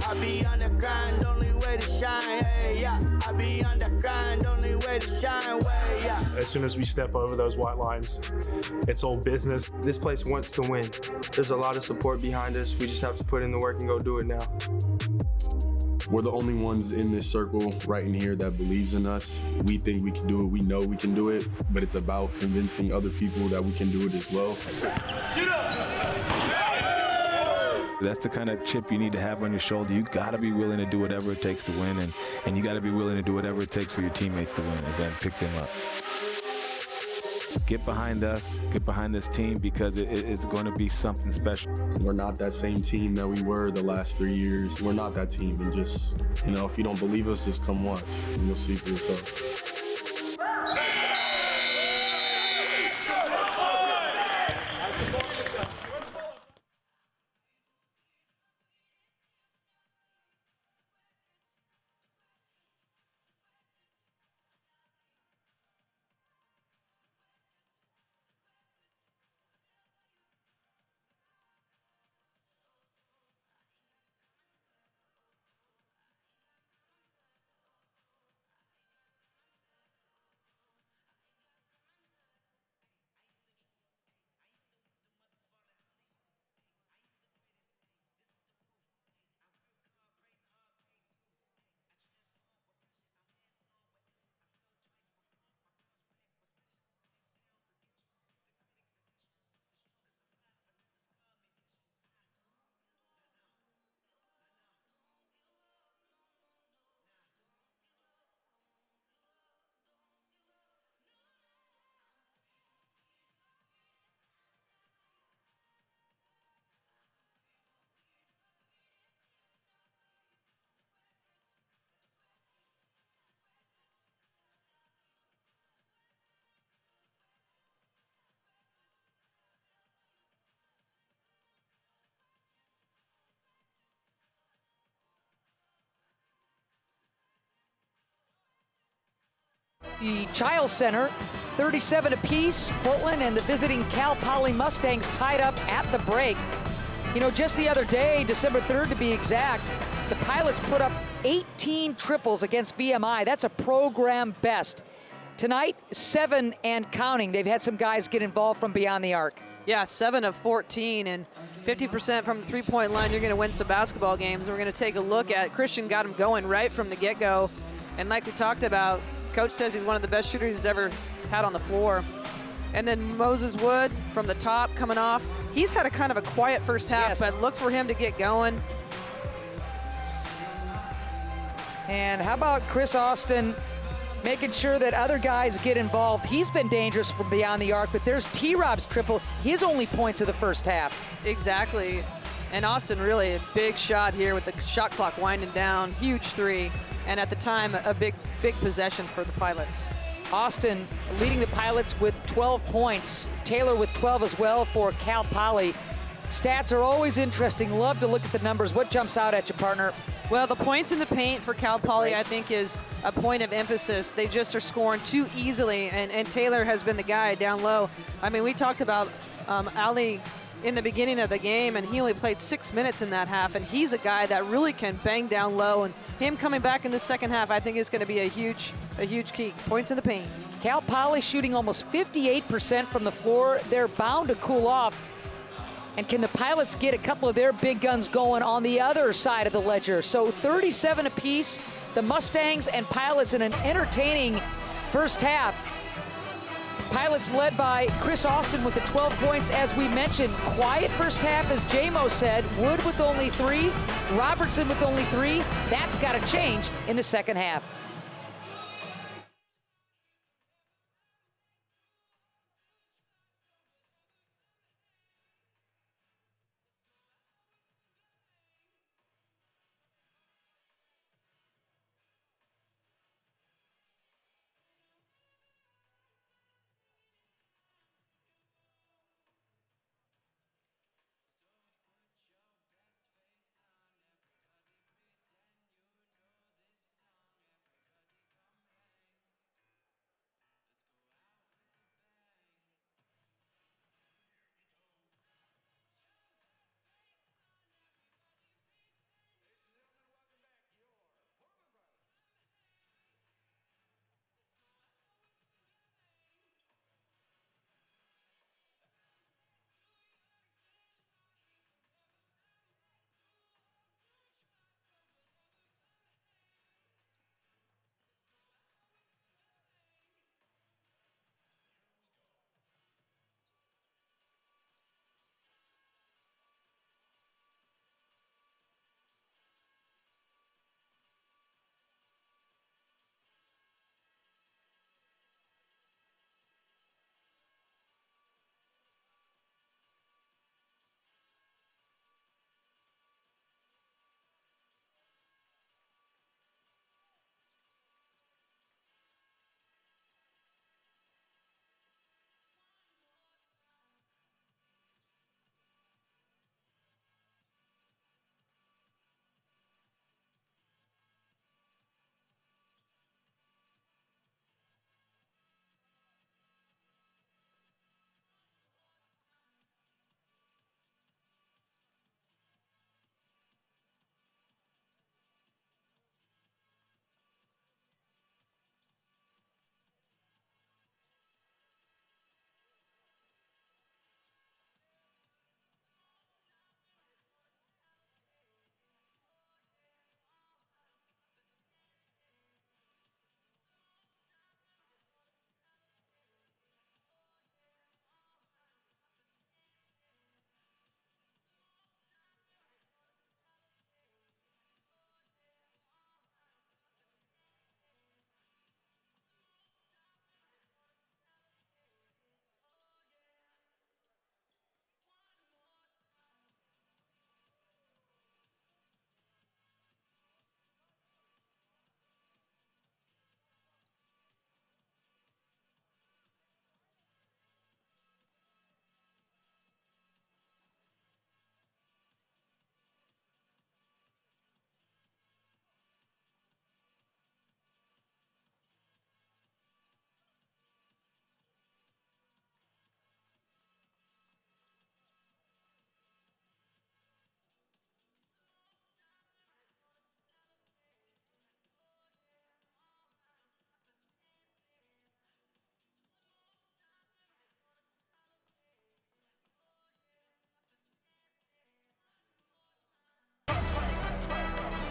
I be on the grind, only way to shine, hey, yeah. I be on the grind, only way to shine, way, yeah. As soon as we step over those white lines, it's all business. This place wants to win. There's a lot of support behind us. We just have to put in the work and go do it now. We're the only ones in this circle right in here that believes in us. We think we can do it. We know we can do it, but it's about convincing other people that we can do it as well. That's the kind of chip you need to have on your shoulder. You got to be willing to do whatever it takes to win, and you got to be willing to do whatever it takes for your teammates to win and then pick them up. Get behind us, get behind this team, because it's going to be something special. We're not that same team that we were the last 3 years. We're not that team, and just, if you don't believe us, just come watch, and you'll see for yourself. the Child Center, 37 apiece. Portland and the visiting Cal Poly Mustangs tied up at the break. You know, just the other day, December 3rd to be exact, the Pilots put up 18 triples against VMI. That's a program best. Tonight, 7 and counting. They've had some guys get involved from beyond the arc. Yeah, 7 of 14 and 50% from the three-point line. You're going to win some basketball games. We're going to take a look at Christian got him going right from the get-go. And like we talked about, Coach says he's one of the best shooters he's ever had on the floor. And then Moses Wood from the top coming off. He's had a kind of a quiet first half, but look for him to get going. And how about Chris Austin making sure that other guys get involved? He's been dangerous from beyond the arc, but there's T-Rob's triple, his only points of the first half. Exactly. And Austin really a big shot here with the shot clock winding down. Huge three. And at the time, a big possession for the Pilots. Austin leading the Pilots with 12 points. Taylor with 12 as well for Cal Poly. Stats are always interesting. Love to look at the numbers. What jumps out at you, partner? Well, the points in the paint for Cal Poly, I think, is a point of emphasis. They just are scoring too easily, and Taylor has been the guy down low. I mean, we talked about Ali in the beginning of the game, and he only played 6 minutes in that half, and he's a guy that really can bang down low, and him coming back in the second half, I think is going to be a huge key. Points in the paint. Cal Poly shooting almost 58% from the floor. They're bound to cool off. And can the Pilots get a couple of their big guns going on the other side of the ledger? So 37 apiece, the Mustangs and Pilots in an entertaining first half. Pilots led by Chris Austin with the 12 points, as we mentioned. Quiet first half, as J-Mo said. Wood with only 3, Robertson with only 3. That's got to change in the second half.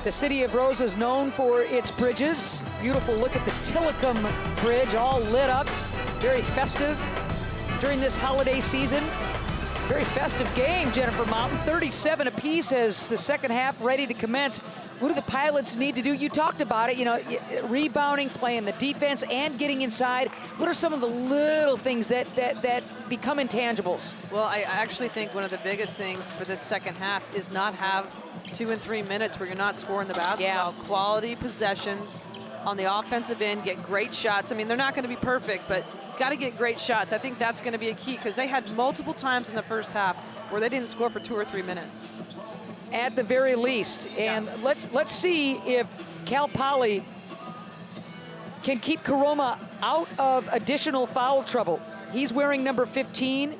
The city of Rosa is known for its bridges. Beautiful look at the Tillicum Bridge, all lit up. Very festive during this holiday season. Very festive game, Jennifer Mountain. 37 apiece as the second half ready to commence. What do the Pilots need to do? You talked about it, you know, rebounding, playing the defense, and getting inside. What are some of the little things that become intangibles? Well, I actually think one of the biggest things for this second half is not have 2 and 3 minutes where you're not scoring the basketball. Yeah. Quality possessions on the offensive end, get great shots. I mean, they're not going to be perfect, but got to get great shots. I think that's going to be a key because they had multiple times in the first half where they didn't score for 2 or 3 minutes. At the very least, and let's see if Cal Poly can keep Karoma out of additional foul trouble. He's wearing number 15.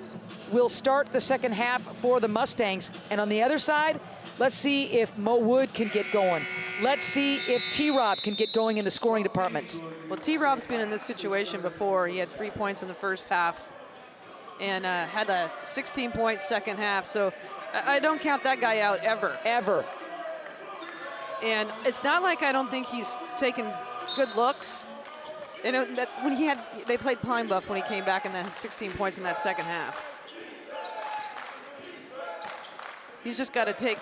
Will start the second half for the Mustangs. And on the other side, let's see if Mo Wood can get going. Let's see if T-Rob can get going in the scoring departments. Well, T-Rob's been in this situation before. He had 3 points in the first half and had a 16-point second half. So I don't count that guy out ever. Ever. And it's not like I don't think he's taken good looks. You know, that when they played Pine Bluff when he came back and then had 16 points in that second half. He's just got to take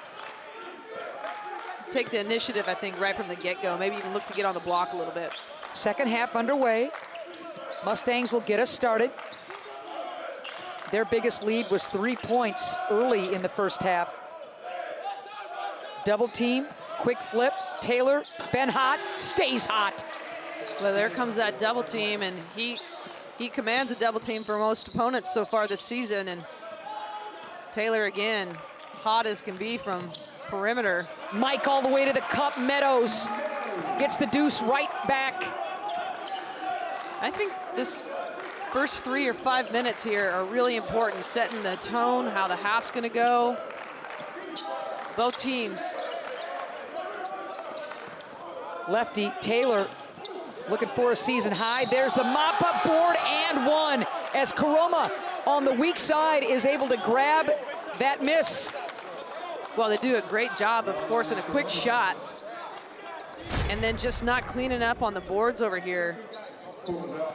the initiative, I think, right from the get-go. Maybe even look to get on the block a little bit. Second half underway. Mustangs will get us started. Their biggest lead was 3 points early in the first half. Double team, quick flip. Taylor, been hot, stays hot. Well, there comes that double team, and he commands a double team for most opponents so far this season. And Taylor again, hot as can be from perimeter. Mike all the way to the cup. Meadows gets the deuce right back. I think this first 3 or 5 minutes here are really important, setting the tone, how the half's going to go. Both teams. Lefty Taylor looking for a season high. There's the mop-up board and one as Karoma on the weak side is able to grab that miss. Well, they do a great job of forcing a quick shot and then just not cleaning up on the boards over here.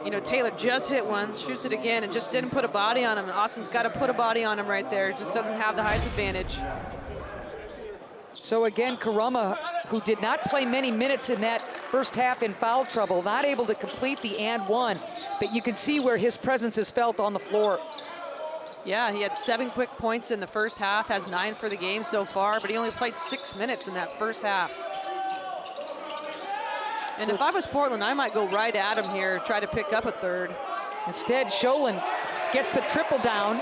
You know, Taylor just hit one, shoots it again, and just didn't put a body on him. Austin's got to put a body on him right there. Just doesn't have the height advantage. So again, Karoma, who did not play many minutes in that first half in foul trouble, not able to complete the and one, but you can see where his presence is felt on the floor. Yeah, he had 7 quick points in the first half, has 9 for the game so far, but he only played 6 minutes in that first half. And if I was Portland, I might go right at him here, try to pick up a third. Instead, Sholin gets the triple down,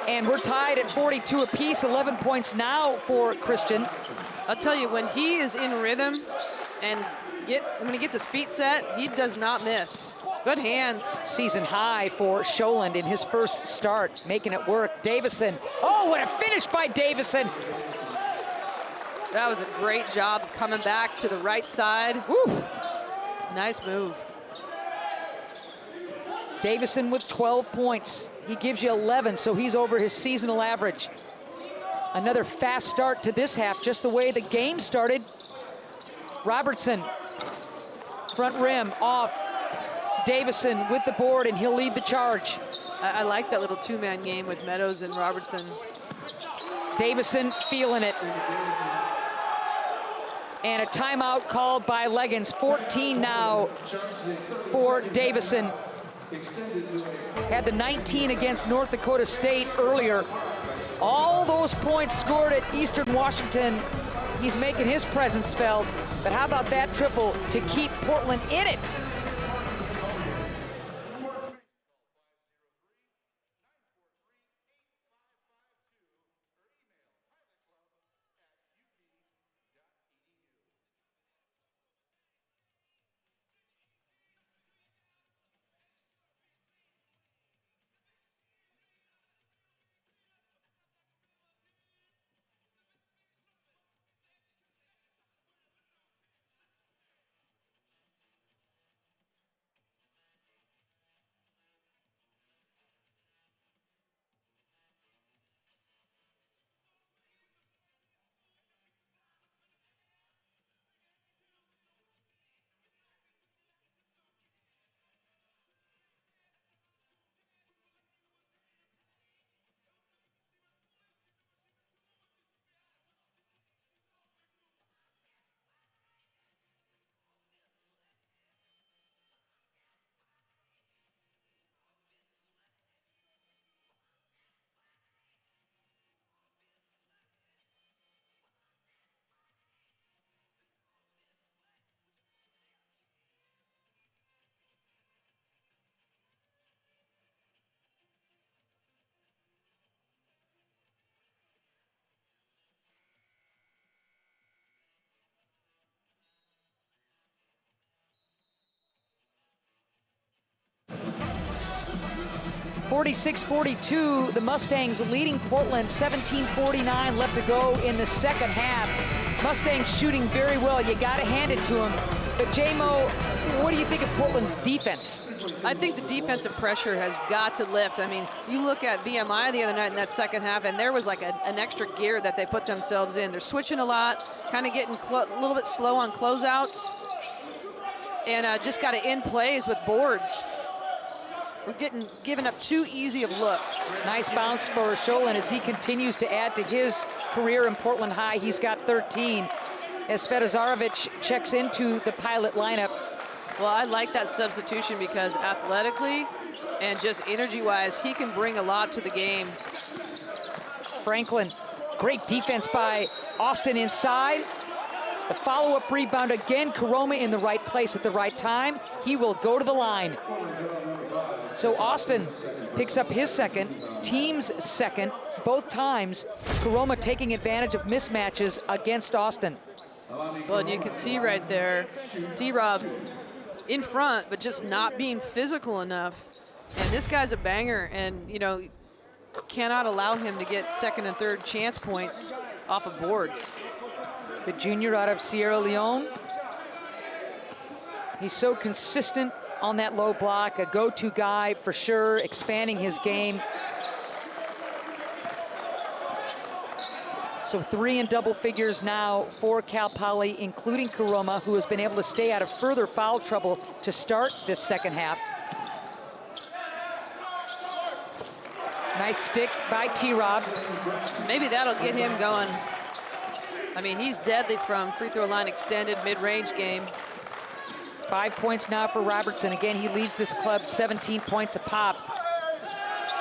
and we're tied at 42 apiece, 11 points now for Christian. I'll tell you, when he is in rhythm and when he gets his feet set, he does not miss. Good hands. Season high for Sholin in his first start, making it work. Davison, oh, what a finish by Davison. That was a great job coming back to the right side. Woo. Nice move. Davison with 12 points. He gives you 11, so he's over his seasonal average. Another fast start to this half, just the way the game started. Robertson, front rim, off. Davison with the board, and he'll lead the charge. I like that little two-man game with Meadows and Robertson. Davison feeling it. And a timeout called by Leggins. 14 now for Davison. Had the 19 against North Dakota State earlier. All those points scored at Eastern Washington. He's making his presence felt. But how about that triple to keep Portland in it? 46-42, the Mustangs leading Portland, 17:49 left to go in the second half. Mustangs shooting very well. You got to hand it to them. But J-Mo, what do you think of Portland's defense? I think the defensive pressure has got to lift. I mean, you look at VMI the other night in that second half, and there was like an extra gear that they put themselves in. They're switching a lot, kind of getting a little bit slow on closeouts, and just got to end plays with boards. We're given up too easy of looks. Nice bounce for Sholin as he continues to add to his career in Portland High. He's got 13 as Svetizarovic checks into the Pilot lineup. Well, I like that substitution because athletically and just energy-wise, he can bring a lot to the game. Franklin, great defense by Austin inside. The follow-up rebound again, Karoma in the right place at the right time. He will go to the line. So Austin picks up his second, team's second, both times. Karoma taking advantage of mismatches against Austin. Well, and you can see right there, T-Rob in front, but just not being physical enough. And this guy's a banger, and, you know, cannot allow him to get second and third chance points off of boards. The junior out of Sierra Leone. He's so consistent on that low block, a go-to guy for sure, expanding his game. So 3 in double figures now for Cal Poly, including Karoma, who has been able to stay out of further foul trouble to start this second half. Nice stick by T-Rob. Maybe that'll get him going. I mean, he's deadly from free throw line extended mid-range game. 5 points now for Robertson. Again, he leads this club 17 points a pop.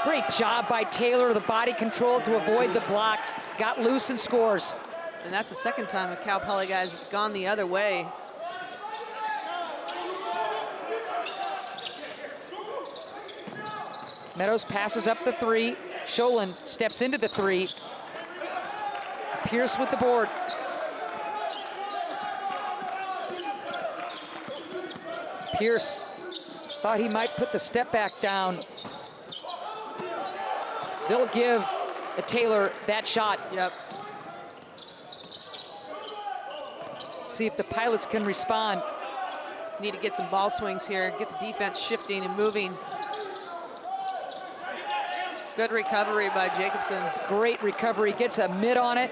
Great job by Taylor, the body control to avoid the block. Got loose and scores. And that's the second time a Cal Poly guy's gone the other way. Meadows passes up the 3. Sholin steps into the 3. Pierce with the board. Pierce thought he might put the step back down. They'll give Taylor that shot. Yep. See if the Pilots can respond. Need to get some ball swings here, get the defense shifting and moving. Good recovery by Jacobson. Great recovery, gets a mid on it,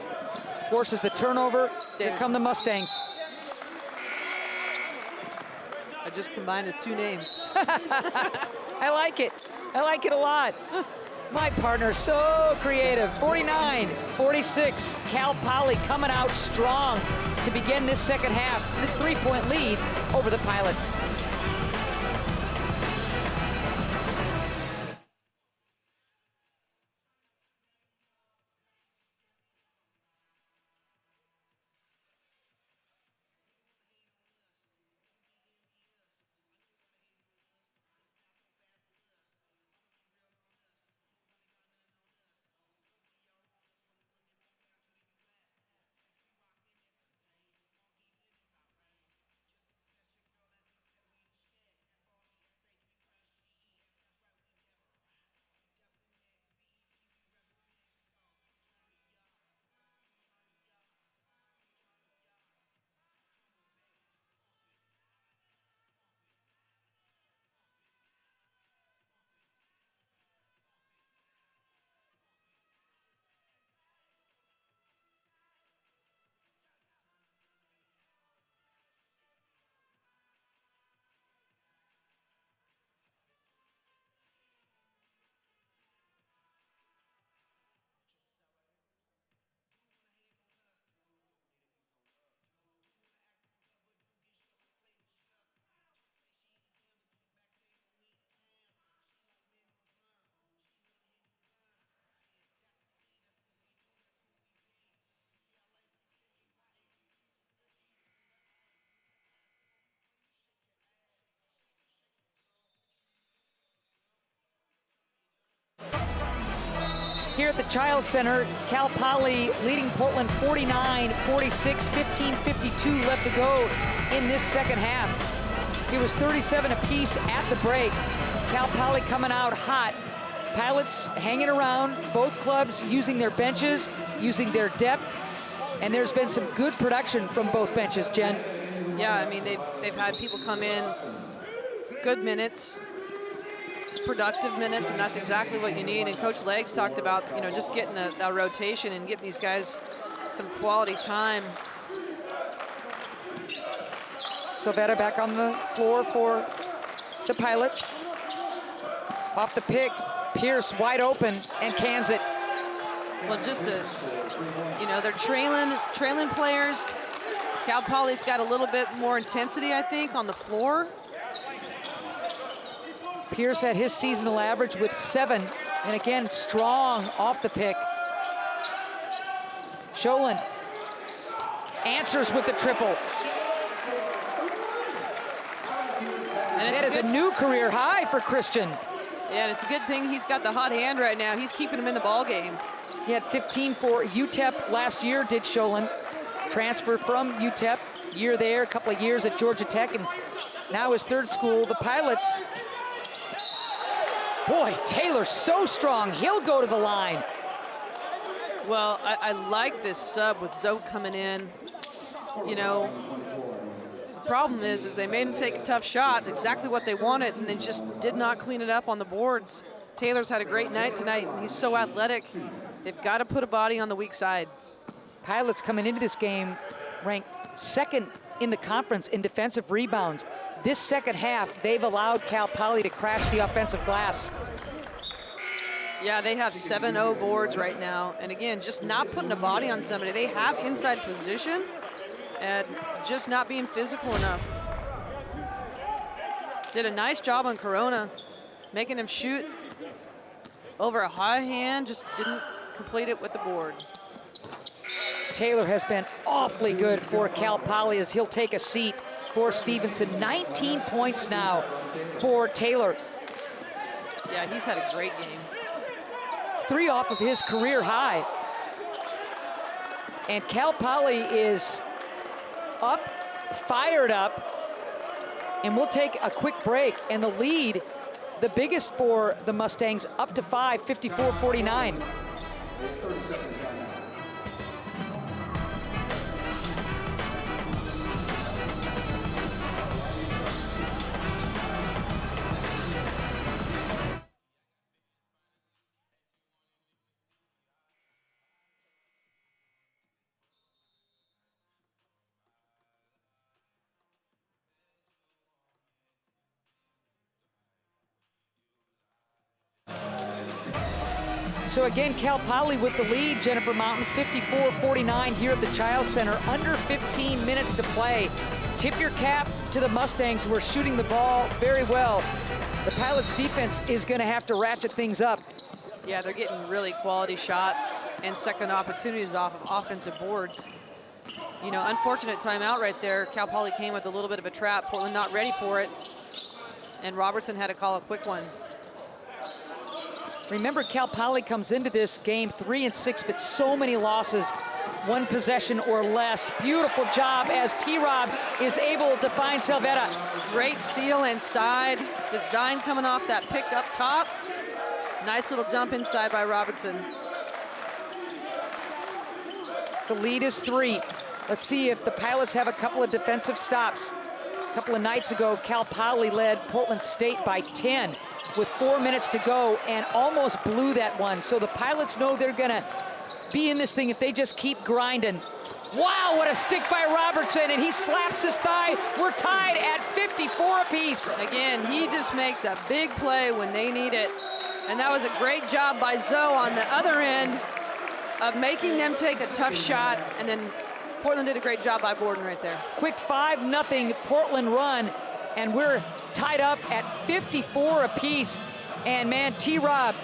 forces the turnover. Here come the Mustangs. I just combined his 2 names. I like it. I like it a lot. My partner, so creative. 49-46. Cal Poly coming out strong to begin this second half. The 3-point lead over the Pilots. Here at the Child Center, Cal Poly leading Portland 49-46, 15:52 left to go in this second half. It was 37 apiece at the break. Cal Poly coming out hot. Pilots hanging around, both clubs using their benches, using their depth, and there's been some good production from both benches, Jen. Yeah, I mean, they've had people come in, good minutes, productive minutes, and that's exactly what you need. And Coach Leggs talked about, you know, just getting a rotation and getting these guys some quality time. Silvetta back on the floor for the Pilots. Off the pick, Pierce wide open and cans it. Well, just you know, they're trailing players. Cal Poly's got a little bit more intensity, I think, on the floor. Pierce at his seasonal average with 7, and again, strong off the pick. Sholin answers with the triple. And that is a new career high for Christian. Yeah, and it's a good thing he's got the hot hand right now. He's keeping him in the ball game. He had 15 for UTEP last year, did Sholin. Transfer from UTEP, year there, a couple of years at Georgia Tech, and now his third school, the Pilots. Boy, Taylor's so strong, he'll go to the line. Well, I like this sub with Zoe coming in. You know, the problem is they made him take a tough shot, exactly what they wanted, and they just did not clean it up on the boards. Taylor's had a great night tonight, and he's so athletic. They've got to put a body on the weak side. Pilots coming into this game ranked 2nd in the conference in defensive rebounds. This second half, they've allowed Cal Poly to crash the offensive glass. Yeah, they have 7-0 boards right now. And again, just not putting a body on somebody. They have inside position and just not being physical enough. Did a nice job on Corona, making him shoot over a high hand, just didn't complete it with the board. Taylor has been awfully good for Cal Poly as he'll take a seat for Stevenson. 19 points now for Taylor. Yeah, he's had a great game. 3 off of his career high. And Cal Poly is up, fired up, and we'll take a quick break. And the lead, the biggest for the Mustangs, up to 5, 54-49. So again, Cal Poly with the lead, Jennifer Mountain, 54-49 here at the Chiles Center. Under 15 minutes to play. Tip your cap to the Mustangs who are shooting the ball very well. The Pilots defense is going to have to ratchet things up. Yeah, they're getting really quality shots and second opportunities off of offensive boards. You know, unfortunate timeout right there. Cal Poly came with a little bit of a trap. Portland not ready for it. And Robertson had to call a quick one. Remember, Cal Poly comes into this game 3-6, but so many losses, 1 possession or less. Beautiful job as T-Rob is able to find Silvetta. Great seal inside. Design coming off that pick up top. Nice little dump inside by Robertson. The lead is 3. Let's see if the Pilots have a couple of defensive stops. A couple of nights ago, Cal Poly led Portland State by 10 with 4 minutes to go and almost blew that one. So the Pilots know they're gonna be in this thing if they just keep grinding. Wow, what a stick by Robertson, and he slaps his thigh. We're tied at 54 apiece. Again, he just makes a big play when they need it. And that was a great job by Zoe on the other end of making them take a tough shot, and then Portland did a great job by Borden right there. Quick 5-0 Portland run, and we're tied up at 54 apiece. And man, T-Rob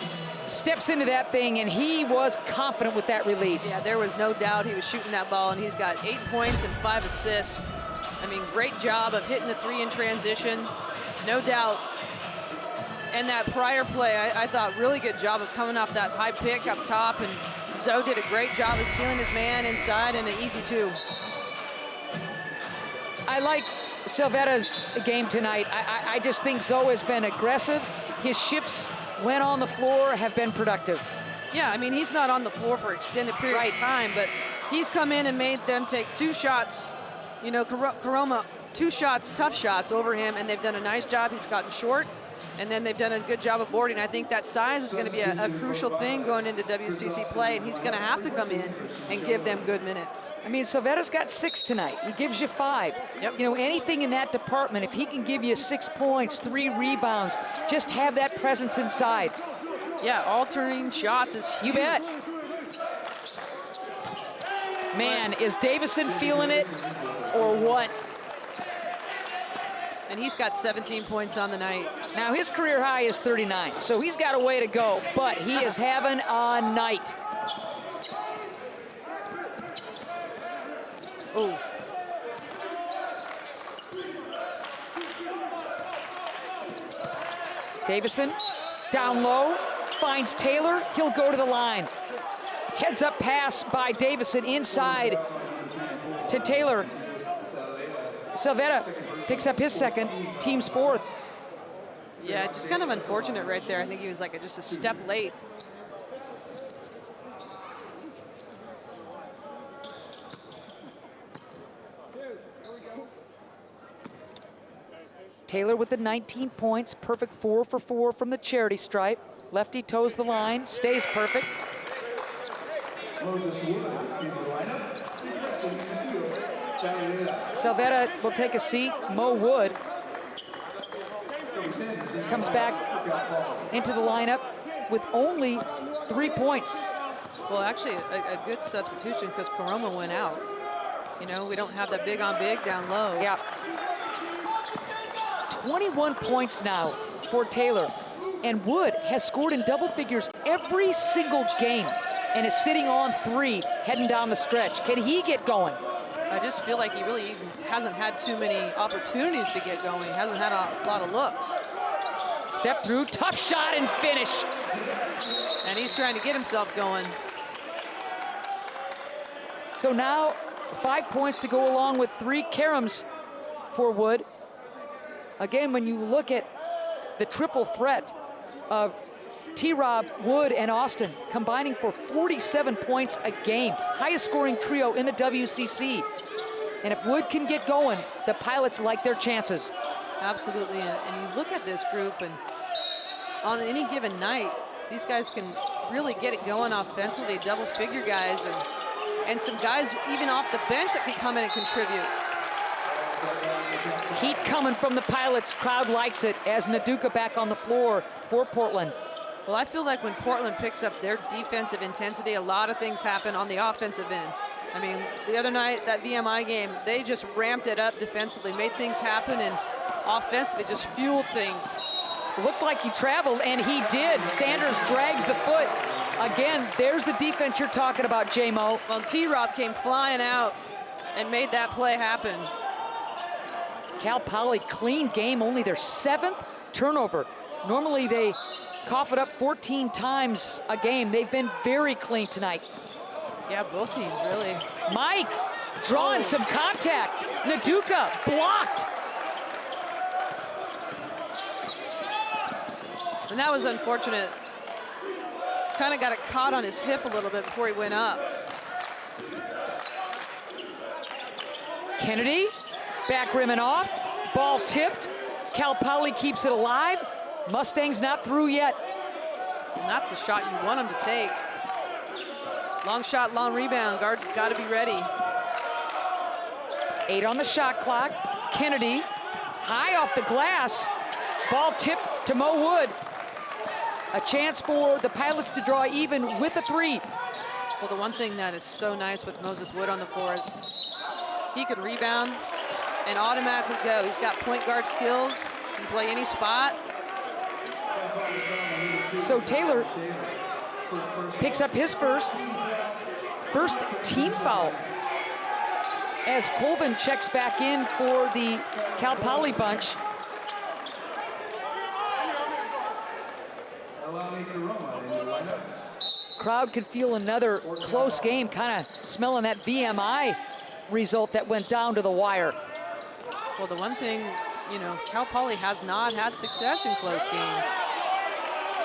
steps into that thing, and he was confident with that release. Yeah, there was no doubt he was shooting that ball, and he's got 8 points and 5 assists. I mean, great job of hitting the 3 in transition, no doubt. And that prior play, I thought really good job of coming off that high pick up top, and Zoe did a great job of sealing his man inside and an easy 2. I like Silvetta's game tonight. I just think Zoe has been aggressive. His shifts when on the floor, have been productive. Yeah, I mean, he's not on the floor for extended period of time, but he's come in and made them take 2 shots. You know, Karoma, 2 shots, tough shots over him, and they've done a nice job. He's gotten short, and then they've done a good job of boarding. I think that size is going to be a crucial thing going into WCC play, and he's going to have to come in and give them good minutes. I mean, Silvetta's got 6 tonight. He gives you 5. Yep. You know, anything in that department, if he can give you 6 points, 3 rebounds, just have that presence inside. Yeah, alternating shots is huge. You bet. Man, is Davison feeling it or what? And he's got 17 points on the night. Now, his career high is 39, so he's got a way to go, but he is having a night. Oh. Davison, down low, finds Taylor. He'll go to the line. Heads up pass by Davison inside to Taylor. Silvetta picks up his second, team's 4th. Yeah, just kind of unfortunate right there. I think he was like just a step late. Taylor with the 19 points, perfect 4 for 4 from the charity stripe. Lefty toes the line, stays perfect. Silvetta will take a seat. Mo Wood comes back into the lineup with only 3 points. Well, actually, a good substitution because Karoma went out. You know, we don't have that big on big down low. Yeah. 21 points now for Taylor. And Wood has scored in double figures every single game and is sitting on 3 heading down the stretch. Can he get going? I just feel like he really even hasn't had too many opportunities to get going. He hasn't had a lot of looks. Step through, tough shot and finish. And he's trying to get himself going. So now 5 points to go along with 3 caroms for Wood. Again, when you look at the triple threat of T-Rob, Wood, and Austin combining for 47 points a game, highest scoring trio in the WCC. And if Wood can get going, the Pilots like their chances. Absolutely, and you look at this group, and on any given night, these guys can really get it going offensively, double-figure guys, and some guys even off the bench that can come in and contribute. Heat coming from the Pilots. Crowd likes it as Naduka back on the floor for Portland. Well, I feel like when Portland picks up their defensive intensity, a lot of things happen on the offensive end. I mean, the other night, that VMI game, they just ramped it up defensively, made things happen, and offensively just fueled things. Looked like he traveled, and he did. Sanders drags the foot. Again, there's the defense you're talking about, J-Mo. Well, T-Rob came flying out and made that play happen. Cal Poly, clean game, only their 7th turnover. Normally they cough it up 14 times a game. They've been very clean tonight. Yeah, both teams, really. Mike drawing some contact. Naduka blocked. And that was unfortunate. Kind of got it caught on his hip a little bit before he went up. Kennedy, back rim and off. Ball tipped. Cal Poly keeps it alive. Mustang's not through yet. And that's the shot you want him to take. Long shot, long rebound. Guards got to be ready. 8 on the shot clock. Kennedy, high off the glass. Ball tipped to Mo Wood. A chance for the Pilots to draw even with a 3. Well, the one thing that is so nice with Moses Wood on the floor is he could rebound and automatically go. He's got point guard skills. He can play any spot. So Taylor picks up his first team foul as Colvin checks back in for the Cal Poly bunch. Crowd could feel another close game, kind of smelling that VMI result that went down to the wire. Well, the one thing, you know, Cal Poly has not had success in close games.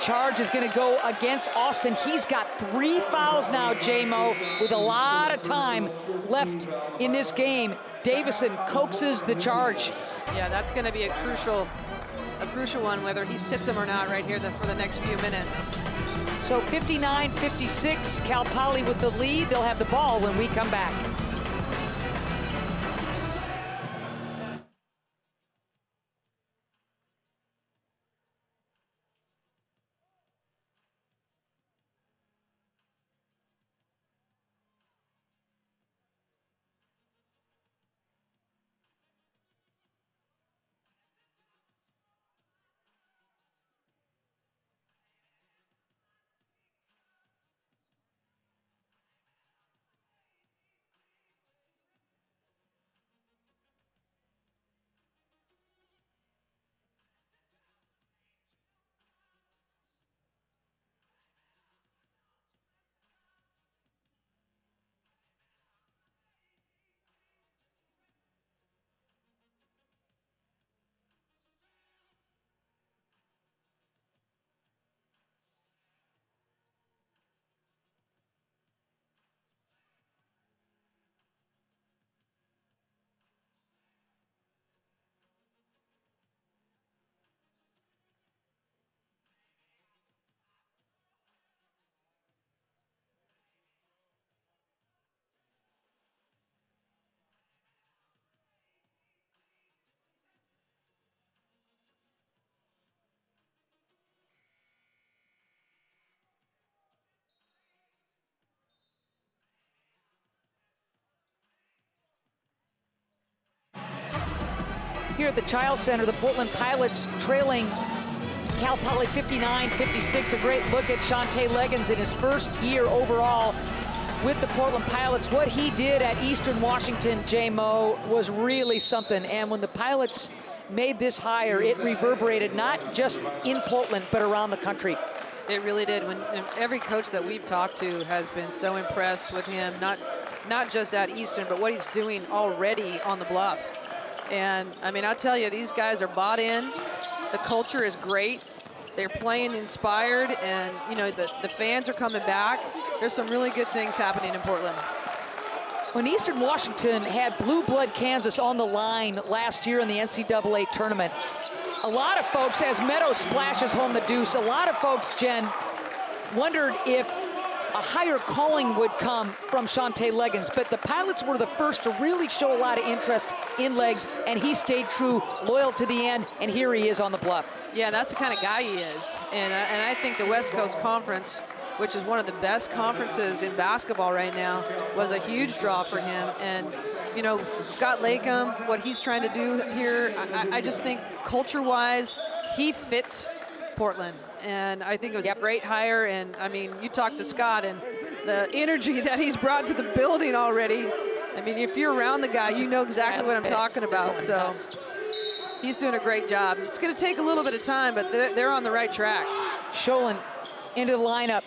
charge is going to go against Austin. He's got 3 fouls now, J-Mo, with a lot of time left in this game. Davison coaxes the charge. Yeah, that's going to be a crucial one, whether he sits him or not right here for the next few minutes. So 59-56, Cal Poly with the lead. They'll have the ball when we come back. Here at the Child Center, the Portland Pilots trailing Cal Poly 59-56. A great look at Shante Leggins in his first year overall with the Portland Pilots. What he did at Eastern Washington, J-Mo, was really something. And when the Pilots made this hire, it reverberated not just in Portland, but around the country. It really did. When every coach that we've talked to has been so impressed with him, not just at Eastern, but what he's doing already on the Bluff. And I mean, I'll tell you, these guys are bought in. The culture is great. They're playing inspired, and you know, the fans are coming back. There's some really good things happening in Portland. When Eastern Washington had Blue Blood Kansas on the line last year in the NCAA tournament, a lot of folks, as Meadows splashes home the deuce, a lot of folks, Jen, wondered if a higher calling would come from Shante Leggins, but the Pilots were the first to really show a lot of interest in Leggs, and he stayed true, loyal to the end, and here he is on the Bluff. Yeah, that's the kind of guy he is, and I think the West Coast Conference, which is one of the best conferences in basketball right now, was a huge draw for him. And you know, Scott Latham, what he's trying to do here, I just think culture-wise, he fits Portland. And I think it was a great hire. And I mean, you talk to Scott and the energy that he's brought to the building already. I mean, if you're around the guy, you know exactly what I'm talking about. So he's doing a great job. It's going to take a little bit of time, but they're on the right track. Schoen into the lineup.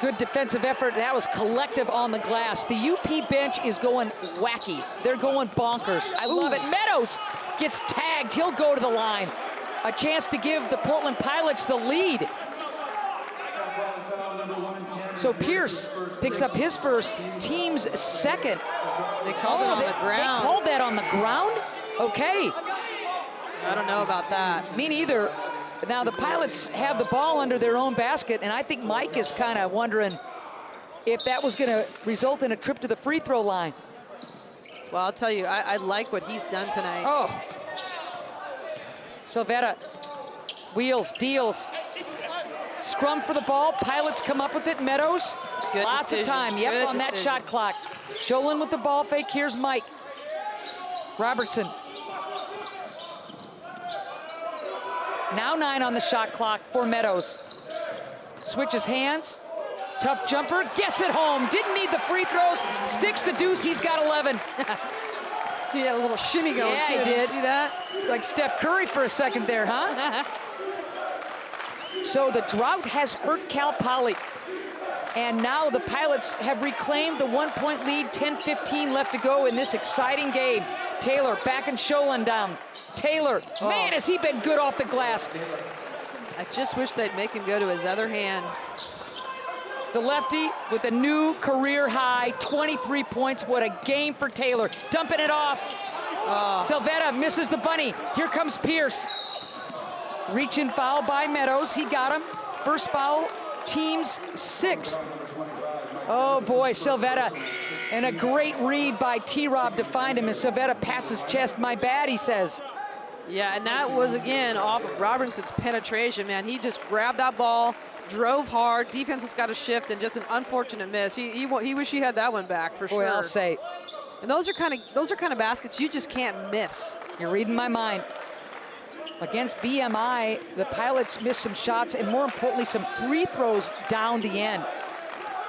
Good defensive effort. That was collective on the glass. The UP bench is going wacky. They're going bonkers. I love it. Meadows gets tagged. He'll go to the line. A chance to give the Portland Pilots the lead. So Pierce picks up his first, team's second. They called it on the ground. They called that on the ground? Okay. I don't know about that. Me neither. Now the Pilots have the ball under their own basket, and I think Mike is kind of wondering if that was going to result in a trip to the free throw line. Well, I'll tell you, I like what he's done tonight. Oh. Silvetta wheels, deals. Scrum for the ball. Pilots come up with it. Meadows. Good Lots decision. of time. Yep, Good on that decision. shot clock. Schoen with the ball fake. Here's Mike. Robertson. Now 9 on the shot clock for Meadows. Switches hands. Tough jumper. Gets it home. Didn't need the free throws. Sticks the deuce. He's got 11. He had a little shimmy going. Yeah, too. he did. See that? Like Steph Curry for a second there, huh? So the drought has hurt Cal Poly. And now the Pilots have reclaimed the 1-point lead, 10-15 left to go in this exciting game. Taylor backing Schoen down. Taylor, man, has he been good off the glass. I just wish they'd make him go to his other hand. The lefty with a new career high, 23 points. What a game for Taylor. Dumping it off. Selvetta misses the bunny. Here comes Pierce. Reach-in foul by Meadows. He got him. First foul, team's 6th. Oh boy, Selvetta. And a great read by T-Rob to find him as Selvetta pats his chest. My bad, he says. Yeah, and that was, again, off of Robinson's penetration, man. He just grabbed that ball, drove hard. Defense has got to shift, and just an unfortunate miss. He wish he had that one back for sure. Boy, I'll say. And those are kind of baskets you just can't miss. You're reading my mind. Against VMI, the Pilots missed some shots, and more importantly, some free throws down the end.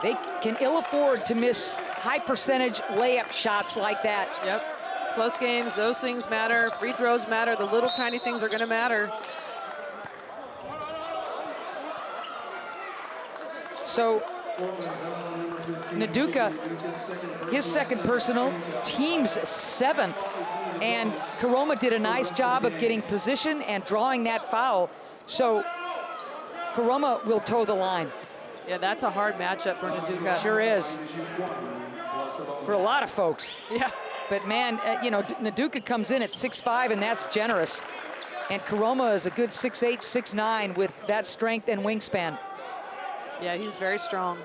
They can ill afford to miss high percentage layup shots like that. Yep. Close games, those things matter. Free throws matter. The little tiny things are going to matter. So Naduka, his second personal, team's 7th. And Karoma did a nice job of getting position and drawing that foul. So Karoma will toe the line. Yeah, that's a hard matchup for Naduka. Sure is. For a lot of folks. Yeah. But man, you know, Naduka comes in at 6'5", and that's generous. And Karoma is a good 6'8", 6'9", with that strength and wingspan. Yeah, he's very strong.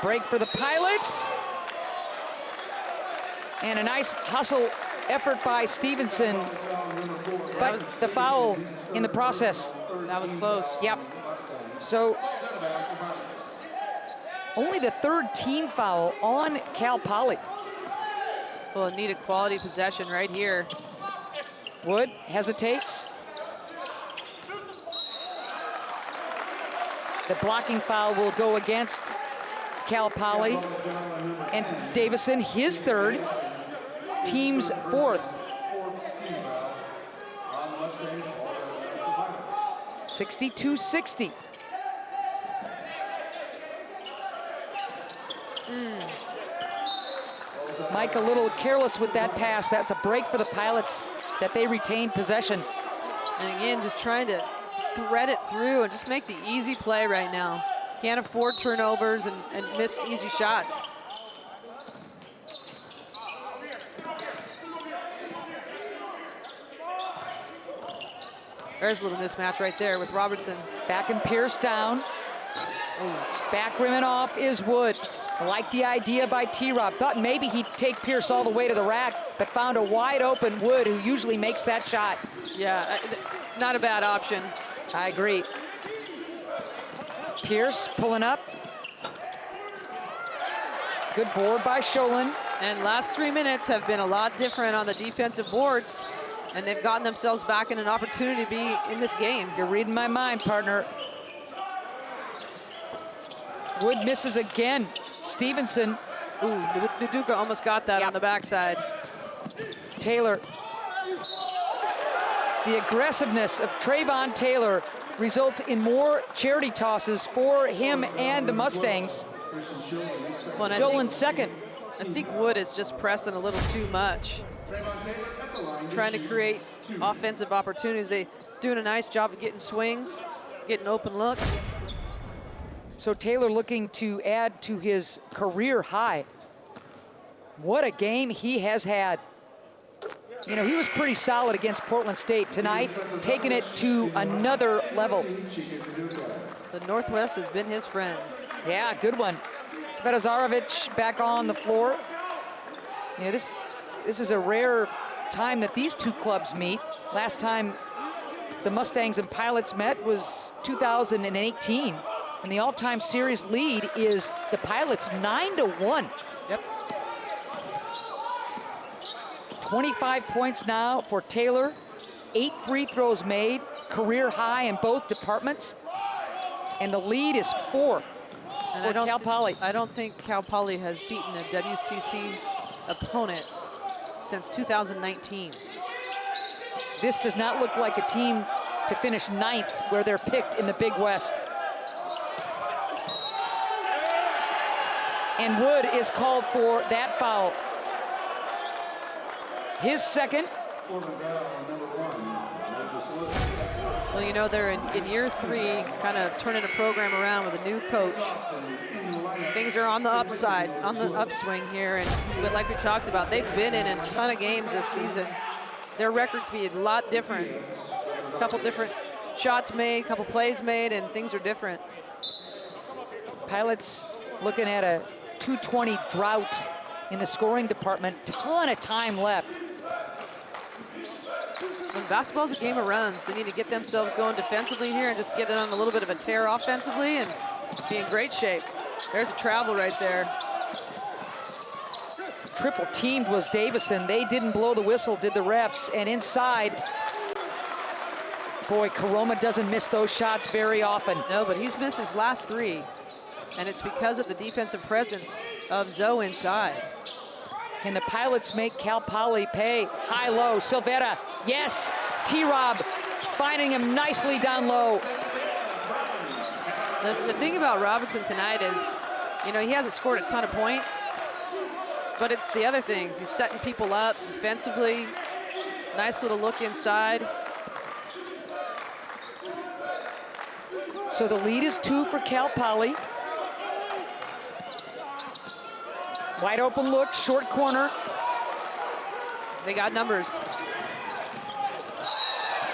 Break for the Pilots. And a nice hustle effort by Stevenson. But the foul in the process. That was close. Yep. So only the 3rd team foul on Cal Poly. Well, a needed quality possession right here. Wood hesitates. The blocking foul will go against Cal Poly. And Davison, his 3rd, team's 4th. 62-60. Mike a little careless with that pass. That's a break for the Pilots that they retain possession. And again, just trying to thread it through and just make the easy play right now. Can't afford turnovers and miss easy shots. There's a little mismatch right there with Robertson. Back and Pierce down. Back rimming off is Wood. I like the idea by T-Rob. Thought maybe he'd take Pierce all the way to the rack, but found a wide open Wood who usually makes that shot. Yeah, not a bad option. I agree. Pierce pulling up. Good board by Sholin. And last 3 minutes have been a lot different on the defensive boards, and they've gotten themselves back in an opportunity to be in this game. You're reading my mind, partner. Wood misses again. Stevenson. Ooh, Naduka almost got that on the backside. Taylor. The aggressiveness of Trayvon Taylor results in more charity tosses for him and the Mustangs. Well, Sholin 2nd. I think Wood is just pressing a little too much. Trying to create offensive opportunities. They're doing a nice job of getting swings, getting open looks. So Taylor looking to add to his career high. What a game he has had. You know, he was pretty solid against Portland State tonight, taking it to another level. The Northwest has been his friend. Yeah, good one. Svetozarevic back on the floor. You know, this is a rare time that these two clubs meet. Last time the Mustangs and Pilots met was 2018. And the all-time series lead is the Pilots 9-1. Yep. 25 points now for Taylor. 8 free throws made, career high in both departments. And the lead is 4 for Cal Poly. I don't think Cal Poly has beaten a WCC opponent since 2019. This does not look like a team to finish 9th where they're picked in the Big West. And Wood is called for that foul. His second. Well, you know, they're in year 3, kind of turning a program around with a new coach. Things are on the upside, on the upswing here, but like we talked about, they've been in a ton of games this season. Their record could be a lot different. A couple different shots made, a couple plays made, and things are different. Pilots looking at a 220 drought in the scoring department. Ton of time left. When basketball's a game of runs, they need to get themselves going defensively here and just get it on a little bit of a tear offensively and be in great shape. There's a travel right there. Triple teamed was Davison. They didn't blow the whistle, did the refs. And inside, boy, Karoma doesn't miss those shots very often. No, but he's missed his last 3. And it's because of the defensive presence of Zoe inside. Can the Pilots make Cal Poly pay? High-low, Silvera, yes! T-Rob finding him nicely down low. The thing about Robinson tonight is, you know, he hasn't scored a ton of points, but it's the other things. He's setting people up defensively. Nice little look inside. So the lead is 2 for Cal Poly. Wide open look, short corner. They got numbers.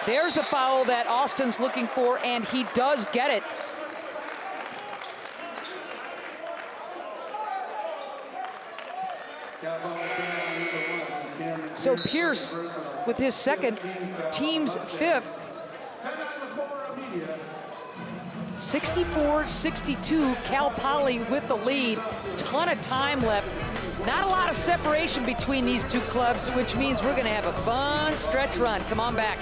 There's the foul that Austin's looking for, and he does get it. So Pierce with his second, team's 5th. 64-62, Cal Poly with the lead. Ton of time left. Not a lot of separation between these two clubs, which means we're gonna have a fun stretch run. Come on back.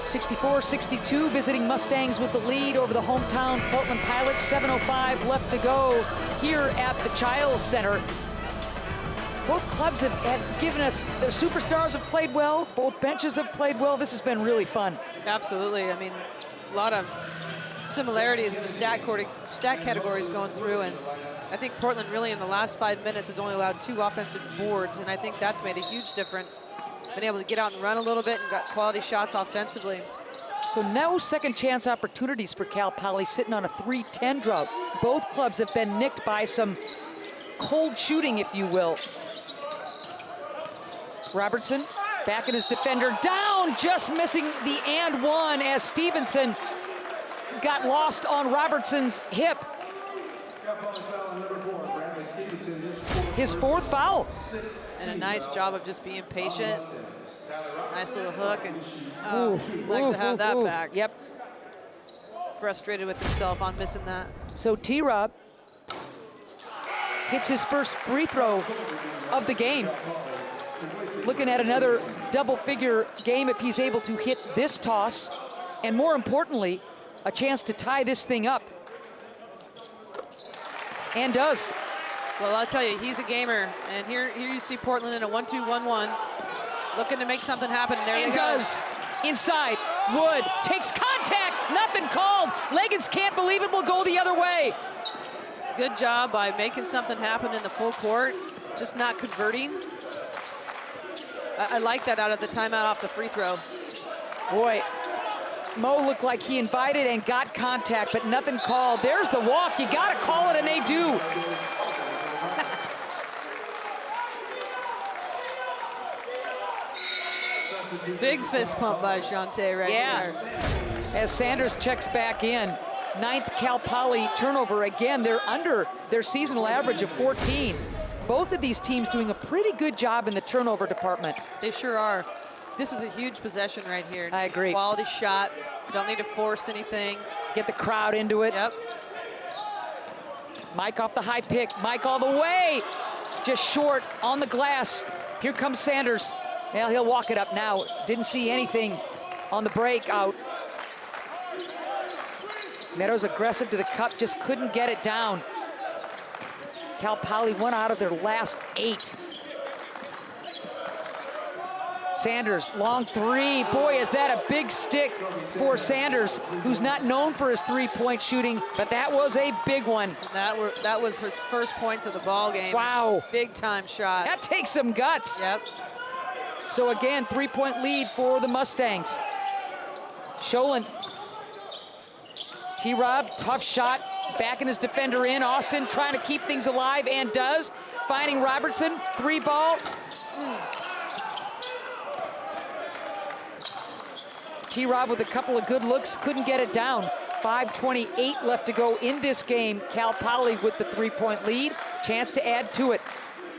(64-62), visiting Mustangs with the lead over the hometown Portland Pilots. 7:05 left to go here at the Childs Center. Both clubs have given us, their superstars have played well, both benches have played well. This has been really fun. Absolutely. I mean, a lot of similarities in the stat categories going through, and I think Portland really in the last 5 minutes has only allowed 2 offensive boards, and I think that's made a huge difference. Been able to get out and run a little bit and got quality shots offensively. So no second chance opportunities for Cal Poly, sitting on a 3-10 drought. Both clubs have been nicked by some cold shooting, if you will. Robertson back in his defender, down, just missing the and one as Stevenson got lost on Robertson's hip. His 4th foul. And a nice job of just being patient. Nice little hook, and like to have that back. Yep. Frustrated with himself on missing that. So T-Rob hits his first free throw of the game. Looking at another double-figure game if he's able to hit this toss, and more importantly, a chance to tie this thing up. And does. Well, I'll tell you, he's a gamer. And here you see Portland in a 1-2-1-1, looking to make something happen. There and they go. does. Inside. Wood takes contact. Nothing called. Leggins can't believe it. Will go the other way. Good job by making something happen in the full court, just not converting. I like that out of the timeout off the free throw. Boy, Mo looked like he invited and got contact, but nothing called. There's the walk. You got to call it, and they do. Big fist pump by Jonte right there. As Sanders checks back in. 9th Cal Poly turnover again. They're under their seasonal average of 14. Both of these teams doing a pretty good job in the turnover department. They sure are. This is a huge possession right here. I agree. Quality shot. Don't need to force anything. Get the crowd into it. Yep. Mike off the high pick. Mike all the way. Just short on the glass. Here comes Sanders. Well, he'll walk it up now. Didn't see anything on the break out. Meadows aggressive to the cup, just couldn't get it down. Cal Poly 1 out of their last 8. Sanders, long 3. Boy, is that a big stick for Sanders, who's not known for his 3-point shooting, but that was a big one. That was his first points of the ball game. Wow. Big time shot. That takes some guts. Yep. So again, 3-point lead for the Mustangs. Sholin. T-Rob, tough shot, backing his defender in. Austin trying to keep things alive and does. Finding Robertson, 3 ball. T-Rob with a couple of good looks, couldn't get it down. 5:28 left to go in this game. Cal Poly with the 3-point lead. Chance to add to it.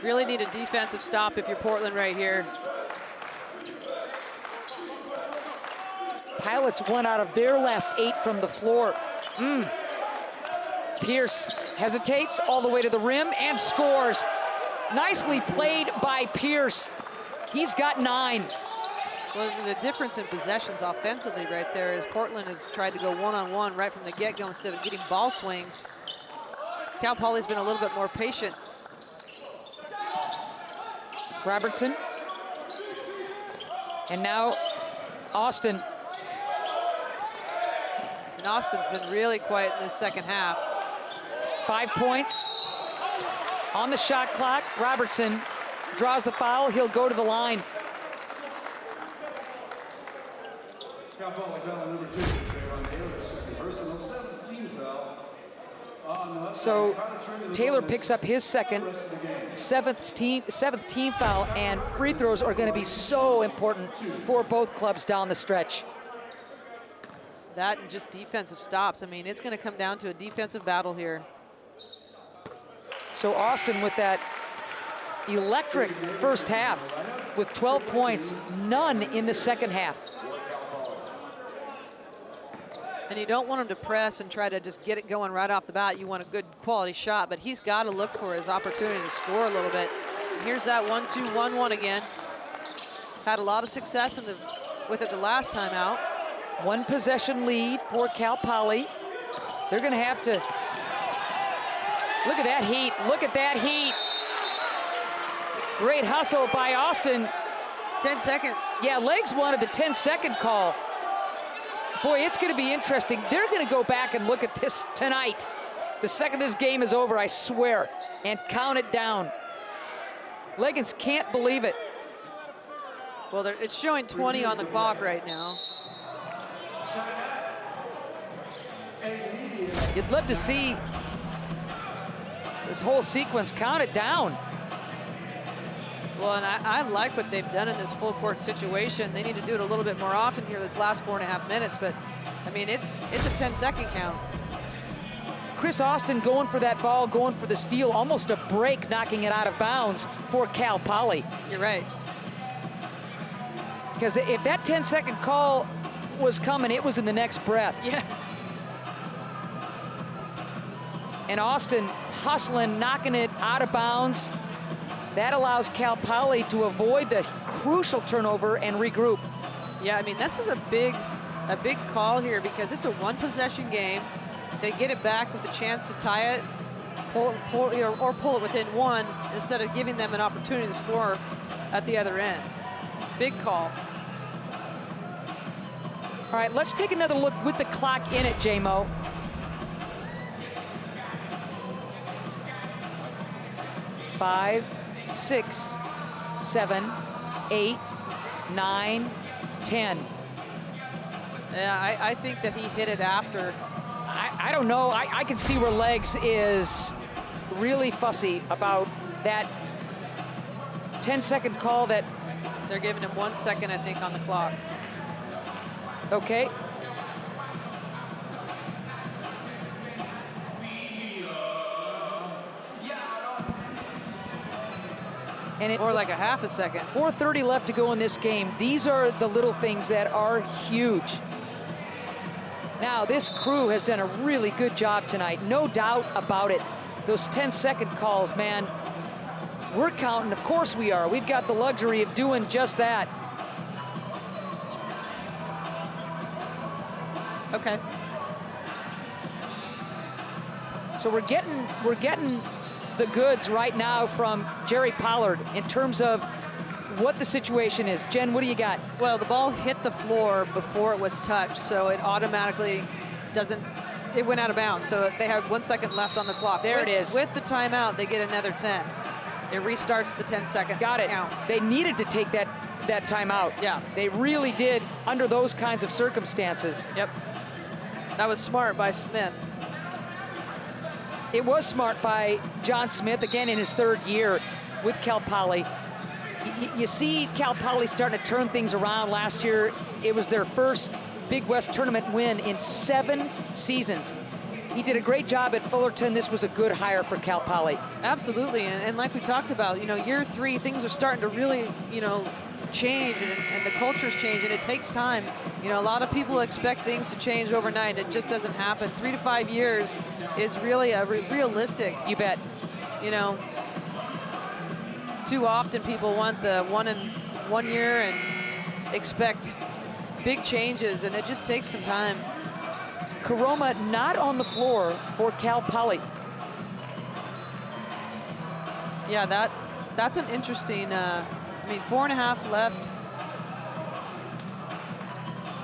Really need a defensive stop if you're Portland right here. Pilots 1 out of their last 8 from the floor. Pierce hesitates all the way to the rim and scores. Nicely played by Pierce. He's got 9. Well, the difference in possessions offensively right there is Portland has tried to go one-on-one right from the get-go instead of getting ball swings. Cal Poly's been a little bit more patient. Robertson. And now Austin. And Austin's been really quiet in this second half. 5 points on the shot clock. Robertson draws the foul. He'll go to the line. So Taylor picks up his second, seventh team foul, and free throws are going to be so important for both clubs down the stretch. That and just defensive stops. I mean, it's going to come down to a defensive battle here. So Austin with that electric first half with 12 points, none in the second half. And you don't want him to press and try to just get it going right off the bat. You want a good quality shot, but he's got to look for his opportunity to score a little bit. And here's that 1-2-1-1 again. Had a lot of success with it the last time out. 1 possession lead for Cal Poly. They're going to have to look at that heat. Look at that heat. Great hustle by Austin. 10-second. Yeah, Legs wanted the 10-second call. Boy, it's going to be interesting. They're going to go back and look at this tonight. The second this game is over, I swear, and count it down. Leggins can't believe it. Well, it's showing 20 on the clock right now. You'd love to see this whole sequence count it down. Well, and I like what they've done in this full court situation. They need to do it a little bit more often here this last 4.5 minutes, but I mean, it's a 10-second count. Chris Austin going for that ball, going for the steal, almost a break, knocking it out of bounds for Cal Poly. You're right. Because if that 10-second call was coming, it was in the next breath. Yeah. And Austin hustling, knocking it out of bounds. That allows Cal Poly to avoid the crucial turnover and regroup. Yeah, I mean, this is a big call here because it's a 1-possession game. They get it back with a chance to tie it. pull it within one instead of giving them an opportunity to score at the other end. Big call. All right, let's take another look with the clock in it, J-Mo. Five, 6, 7, 8, 9, 10. Yeah, I think that he hit it after. I don't know. I can see where Legs is really fussy about that 10-second call that they're giving him 1 second, I think, on the clock. Okay. And or like a half a second. 4:30 left to go in this game. These are the little things that are huge. Now, this crew has done a really good job tonight. No doubt about it. Those 10-second calls, man, we're counting. Of course we are. We've got the luxury of doing just that. Okay. So we're getting the goods right now from Jerry Pollard in terms of what the situation is. Jen, what do you got? Well, the ball hit the floor before it was touched, so it automatically it went out of bounds. So they have 1 second left on the clock. There it is. With the timeout, they get another 10. It restarts the 10-second Got it. count. They needed to take that timeout. Yeah. They really did under those kinds of circumstances. Yep. That was smart by Smith. It was smart by John Smith, again in his third year with Cal Poly. You see Cal Poly starting to turn things around. Last year, it was their first Big West tournament win in 7 seasons. He did a great job at Fullerton. This was a good hire for Cal Poly. Absolutely, and like we talked about, year 3, things are starting to really, change, and the culture's change, and it takes time. A lot of people expect things to change overnight. It just doesn't happen. 3 to 5 years is really a realistic. You bet. Too often people want the 1 year and expect big changes, and it just takes some time. Karoma not on the floor for Cal Poly. Yeah, that's an interesting, 4.5 left.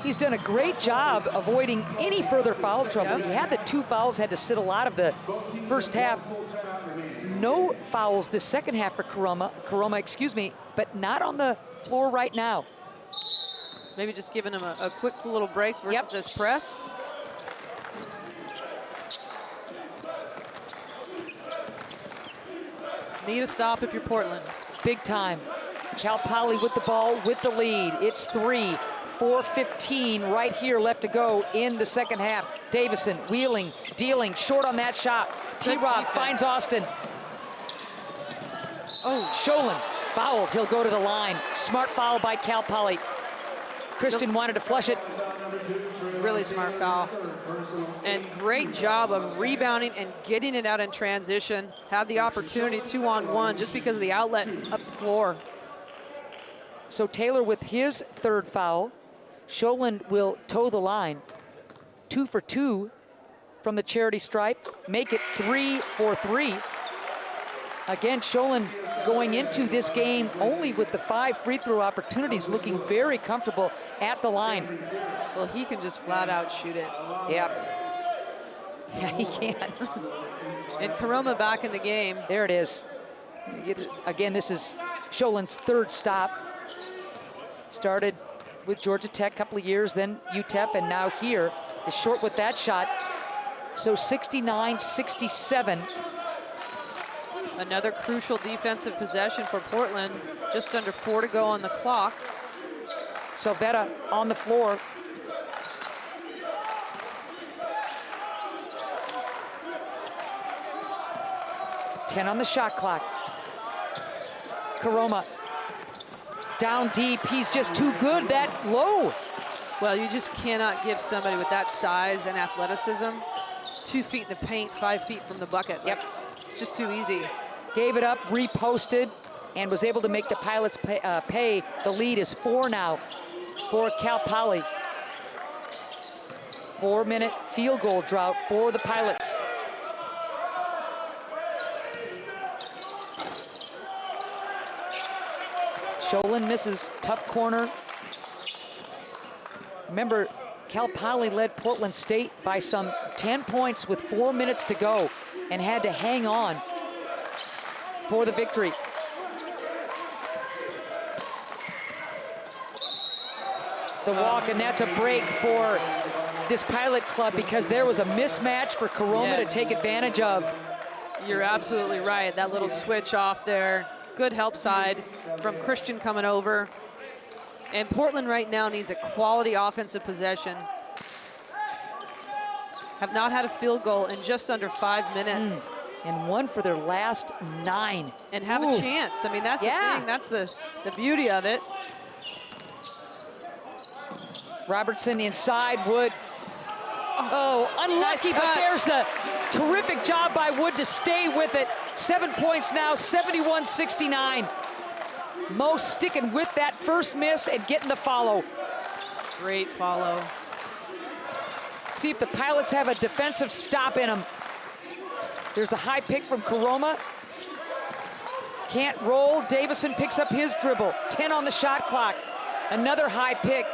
He's done a great job avoiding any further foul trouble. He had the 2 fouls, had to sit a lot of the first half. No fouls this second half for Karoma, but not on the floor right now. Maybe just giving him a quick little break versus this press. Need a stop if you're Portland. Big time. Cal Poly with the ball, with the lead. It's 3, 4:15 right here left to go in the second half. Davison wheeling, dealing, short on that shot. T-Rob finds Austin. Oh, Sholin fouled. He'll go to the line. Smart foul by Cal Poly. Christian wanted to flush it. Really smart foul. And great job of rebounding and getting it out in transition. Had the opportunity 2-on-1 just because of the outlet up the floor. So Taylor with his third foul. Sholin will toe the line. 2 for 2 from the charity stripe. Make it 3 for 3. Again, Sholin going into this game only with the 5 free throw opportunities, looking very comfortable at the line. Well, he can just flat out shoot it. Yep. Yeah, he can. And Karoma back in the game. There it is. Again, this is Sholin's third stop. Started with Georgia Tech a couple of years, then UTEP, and now here is short with that shot. So 69-67. Another crucial defensive possession for Portland. Just under 4 to go on the clock. Salvetta on the floor. Ten on the shot clock. Karoma down deep. He's just too good that low. Well, you just cannot give somebody with that size and athleticism 2 feet in the paint, 5 feet from the bucket. Yep. It's just too easy. Gave it up, reposted, and was able to make the Pilots pay. The lead is 4 now for Cal Poly. 4-minute field goal drought for the Pilots. Sholin misses, tough corner. Remember, Cal Poly led Portland State by some 10 points with 4 minutes to go and had to hang on for the victory. The walk, and that's a break for this Pilot club because there was a mismatch for Coroma to take advantage of. You're absolutely right. That little switch off there. Good help side from Christian coming over. And Portland right now needs a quality offensive possession. Have not had a field goal in just under 5 minutes. And one for their last 9. And have a chance. I mean, that's the thing. That's the beauty of it. Robertson inside, Wood. Oh, unlucky, Nice but touch. there's the terrific job by Wood to stay with it. 7 points now, 71-69. Mo sticking with that first miss and getting the follow. Great follow. See if the Pilots have a defensive stop in them. There's the high pick from Coroma. Can't roll. Davison picks up his dribble. 10 on the shot clock. Another high pick.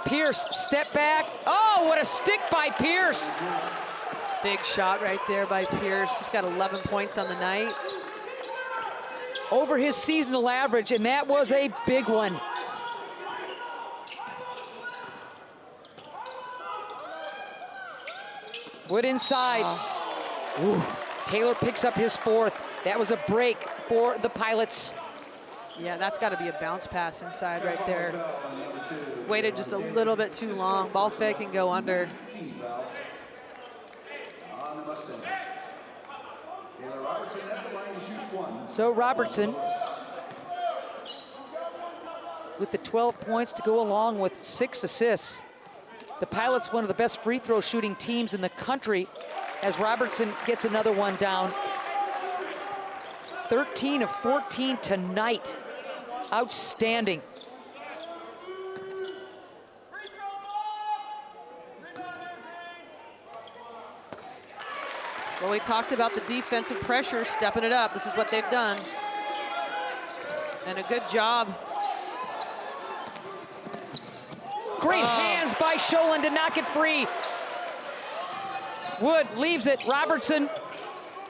Pierce, step back. Oh, what a stick by Pierce. Big shot right there by Pierce. He's got 11 points on the night. Over his seasonal average, and that was a big one. Wood inside. Ooh. Taylor picks up his 4th. That was a break for the Pilots. Yeah, that's got to be a bounce pass inside right there. Waited just a little bit too long. Ball fake and go under. So Robertson with the 12 points to go along with 6 assists. The Pilots, one of the best free throw shooting teams in the country, as Robertson gets another one down. 13 of 14 tonight. Outstanding. Well, we talked about the defensive pressure, stepping it up. This is what they've done. And a good job. Great hands by Sholin to knock it free. Wood leaves it. Robertson.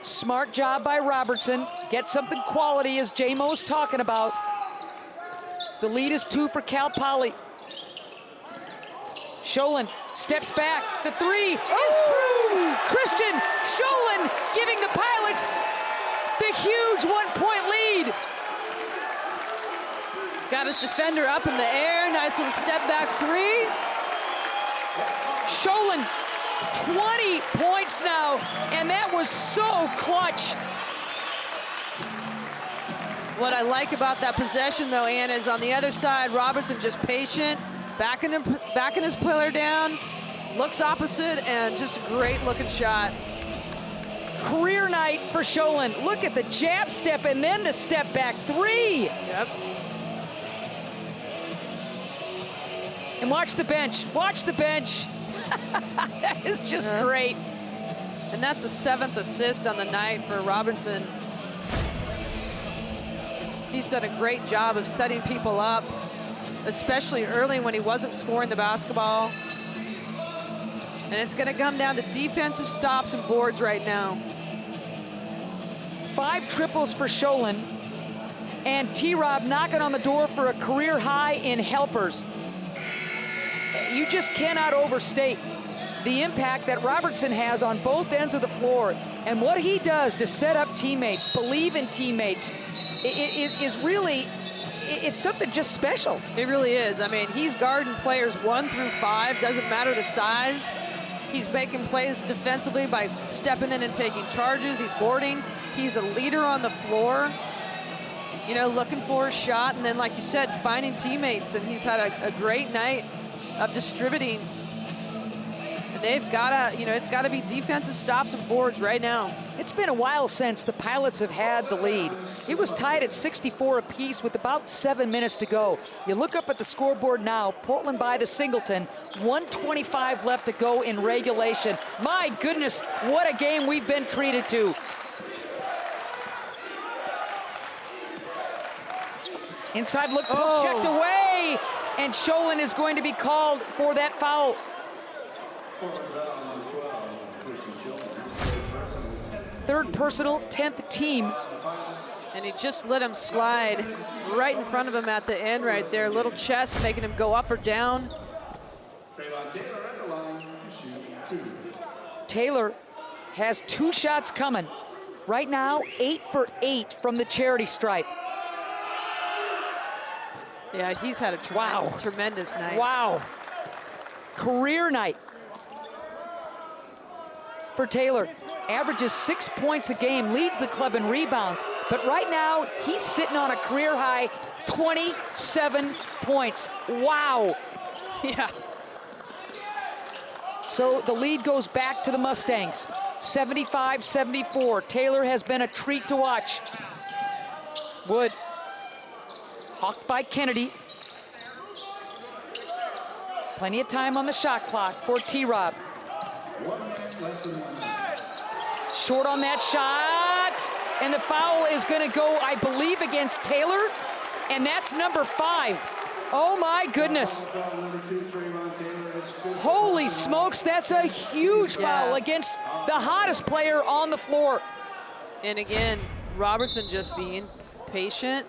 Smart job by Robertson. Get something quality, as J-Mo's talking about. The lead is 2 for Cal Poly. Sholin steps back. The 3 is true. Christian Sholin giving the Pilots the huge 1-point lead. Got his defender up in the air. Nice little step back 3. Sholin, 20 points now, and that was so clutch. What I like about that possession, though, Anna, is on the other side, Robertson just patient, backing his player down, looks opposite, and just a great-looking shot. Career night for Sholin. Look at the jab step and then the step back 3. Yep. And watch the bench. Watch the bench. That is just great. And that's the 7th assist on the night for Robinson. He's done a great job of setting people up, especially early when he wasn't scoring the basketball. And it's going to come down to defensive stops and boards right now. 5 triples for Sholin, and T-Rob knocking on the door for a career high in helpers. You just cannot overstate the impact that Robertson has on both ends of the floor, and what he does to set up teammates, believe in teammates, it is really, it's something just special. It really is. I mean, he's guarding players 1 through 5, doesn't matter the size. He's making plays defensively by stepping in and taking charges. He's boarding. He's a leader on the floor, you know, looking for a shot, and then, like you said, finding teammates, and he's had a great night of distributing. And they've got to, you know, it's got to be defensive stops and boards right now. It's been a while since the Pilots have had the lead. It was tied at 64 apiece with about 7 minutes to go. You look up at the scoreboard now, Portland by the Singleton, 1:25 left to go in regulation. My goodness, what a game we've been treated to. Inside look, checked away, and Sholin is going to be called for that foul. Third personal, 10th team. And he just let him slide right in front of him at the end right there. Little chest making him go up or down. Taylor has 2 shots coming. Right now, 8 for 8 from the charity stripe. Yeah, he's had a tremendous night. Wow. Career night for Taylor. Averages 6 points a game, leads the club in rebounds. But right now, he's sitting on a career high 27 points. Wow. Yeah. So the lead goes back to the Mustangs. 75-74. Taylor has been a treat to watch. Wood. Hawked by Kennedy. Plenty of time on the shot clock for T-Rob. Short on that shot. And the foul is going to go, I believe, against Taylor. And that's number 5. Oh, my goodness. Holy smokes, that's a huge foul against the hottest player on the floor. And again, Robertson just being patient.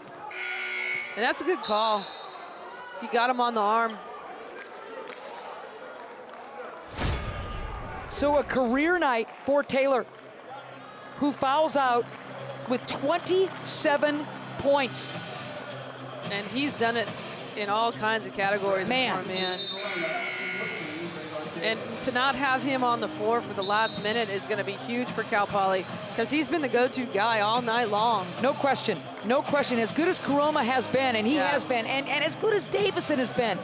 And that's a good call. He got him on the arm. So a career night for Taylor, who fouls out with 27 points. And he's done it in all kinds of categories. Man. And to not have him on the floor for the last minute is going to be huge for Cal Poly, because he's been the go-to guy all night long. No question, no question. As good as Karoma has been, and he has been, and as good as Davison has been,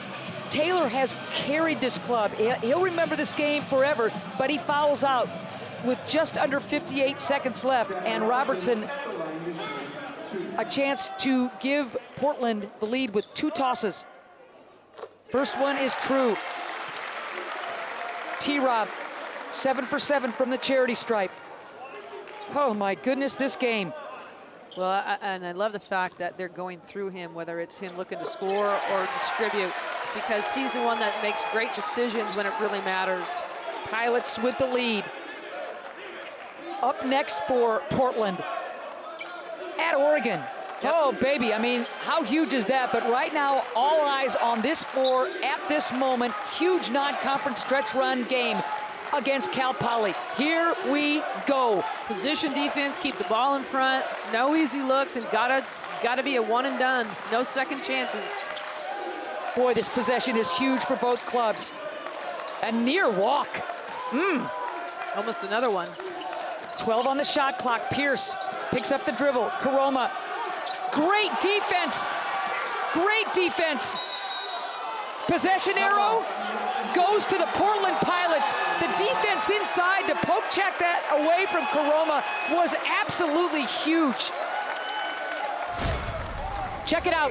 Taylor has carried this club. He'll remember this game forever, but he fouls out with just under 58 seconds left, and Robertson a chance to give Portland the lead with 2 tosses. First one is true. T-Rob, 7 for 7 from the charity stripe. Oh my goodness, this game. Well, and I love the fact that they're going through him, whether it's him looking to score or distribute, because he's the one that makes great decisions when it really matters. Pilots with the lead. Up next for Portland, at Oregon. Yep. Oh, baby, I mean, how huge is that? But right now, all eyes on this floor at this moment. Huge non-conference stretch run game against Cal Poly. Here we go. Position defense, keep the ball in front, no easy looks, and gotta be a one and done. No second chances. Boy, this possession is huge for both clubs. A near walk. Almost another one. 12 on the shot clock. Pierce picks up the dribble. Karoma. Great defense. Great defense. Possession arrow goes to the Portland Pilots. The defense inside to poke check that away from Karoma was absolutely huge. Check it out.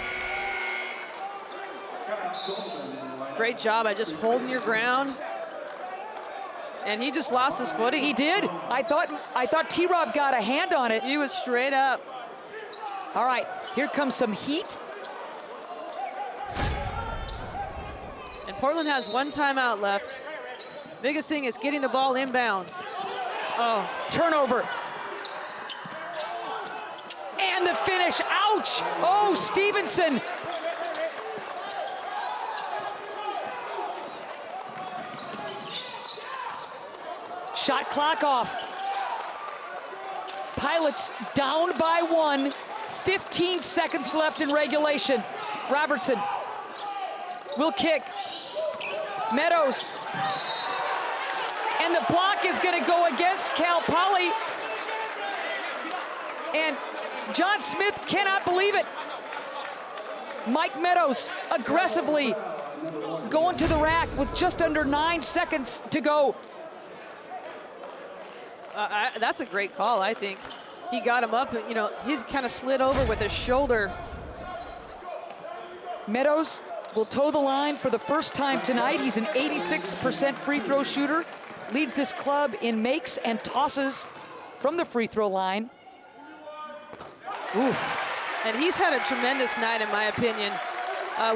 Great job at just holding your ground. And he just lost his footing. He did. I thought T-Rob got a hand on it. He was straight up. All right, here comes some heat. And Portland has 1 timeout left. Biggest thing is getting the ball inbounds. Oh, turnover. And the finish, ouch! Oh, Stevenson. Shot clock off. Pilots down by 1. 15 seconds left in regulation. Robertson will kick. Meadows. And the block is going to go against Cal Poly. And John Smith cannot believe it. Mike Meadows aggressively going to the rack with just under 9 seconds to go. That's a great call, I think. He got him up, you know, he kind of slid over with his shoulder. Meadows will toe the line for the first time tonight. He's an 86% free throw shooter. Leads this club in makes and tosses from the free throw line. Ooh. And he's had a tremendous night, in my opinion.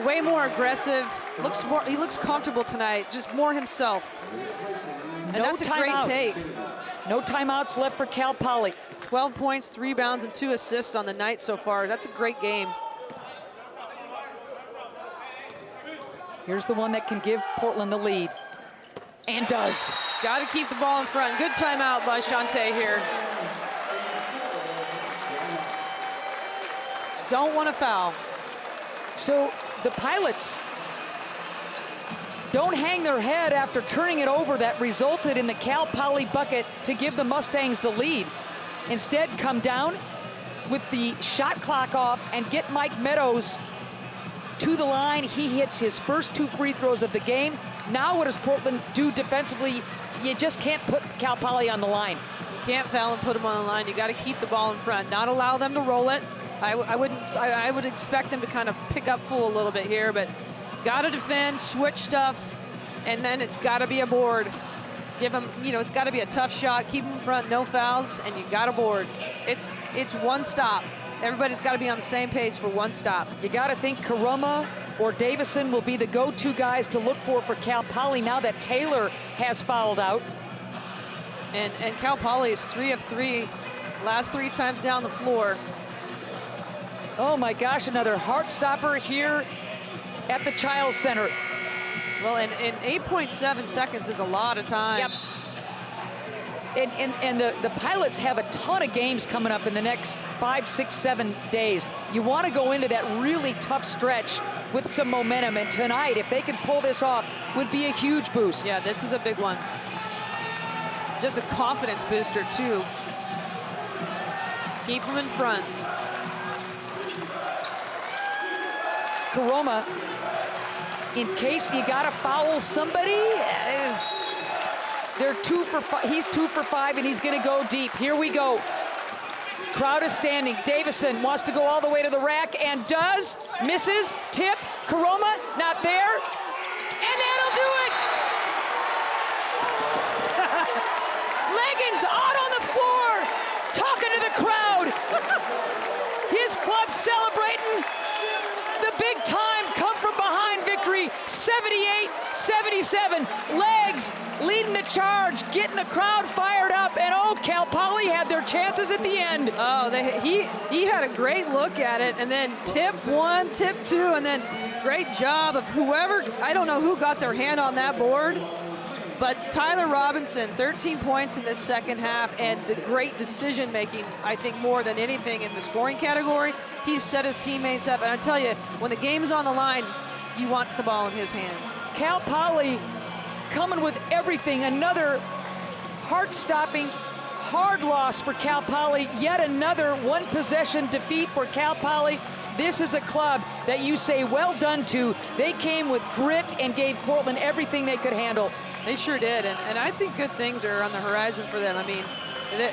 Way more aggressive. He looks comfortable tonight, just more himself. And No that's a great timeouts. take. No timeouts left for Cal Poly. 12 points, 3 rebounds, and 2 assists on the night so far. That's a great game. Here's the one that can give Portland the lead. And does. Got to keep the ball in front. Good timeout by Shantae here. Don't want to foul. So the Pilots don't hang their head after turning it over that resulted in the Cal Poly bucket to give the Mustangs the lead. Instead, come down with the shot clock off and get Mike Meadows to the line. He hits his first 2 free throws of the game. Now what does Portland do defensively? You just can't put Cal Poly on the line. You can't foul and put them on the line. You got to keep the ball in front, not allow them to roll it. I would expect them to kind of pick up full a little bit here, but got to defend, switch stuff, and then it's got to be a board. Give them, it's got to be a tough shot. Keep them in front, no fouls, and you got a board. It's one stop. Everybody's got to be on the same page for one stop. You got to think Karoma or Davison will be the go-to guys to look for Cal Poly now that Taylor has fouled out. And Cal Poly is 3 of 3, last 3 times down the floor. Oh my gosh, another heart stopper here at the Child Center. Well, and 8.7 seconds is a lot of time. Yep. And the Pilots have a ton of games coming up in the next 5, 6, 7 days. You want to go into that really tough stretch with some momentum, and tonight, if they can pull this off, would be a huge boost. Yeah, this is a big one. Just a confidence booster, too. Keep them in front. Karoma, in case you got to foul somebody, they're 2 for 5. He's 2 for 5, and he's going to go deep. Here we go. Crowd is standing. Davison wants to go all the way to the rack and does. Misses. Tip. Karoma not there. And that'll do it. Leggins out on the floor, talking to the crowd. His club celebrating the big time come from behind victory, 78-77. Legs leading the charge, getting the crowd fired up, and Cal Poly had their chances at the end. Oh, he had a great look at it, and then tip 1, tip 2, and then great job of whoever, I don't know who got their hand on that board, but Tyler Robinson, 13 points in this second half, and the great decision making, I think more than anything in the scoring category. He's set his teammates up, and I tell you, when the game is on the line, you want the ball in his hands. Cal Poly coming with everything. Another heart-stopping, hard loss for Cal Poly. Yet another one-possession defeat for Cal Poly. This is a club that you say well done to. They came with grit and gave Portland everything they could handle. They sure did, and I think good things are on the horizon for them. I mean,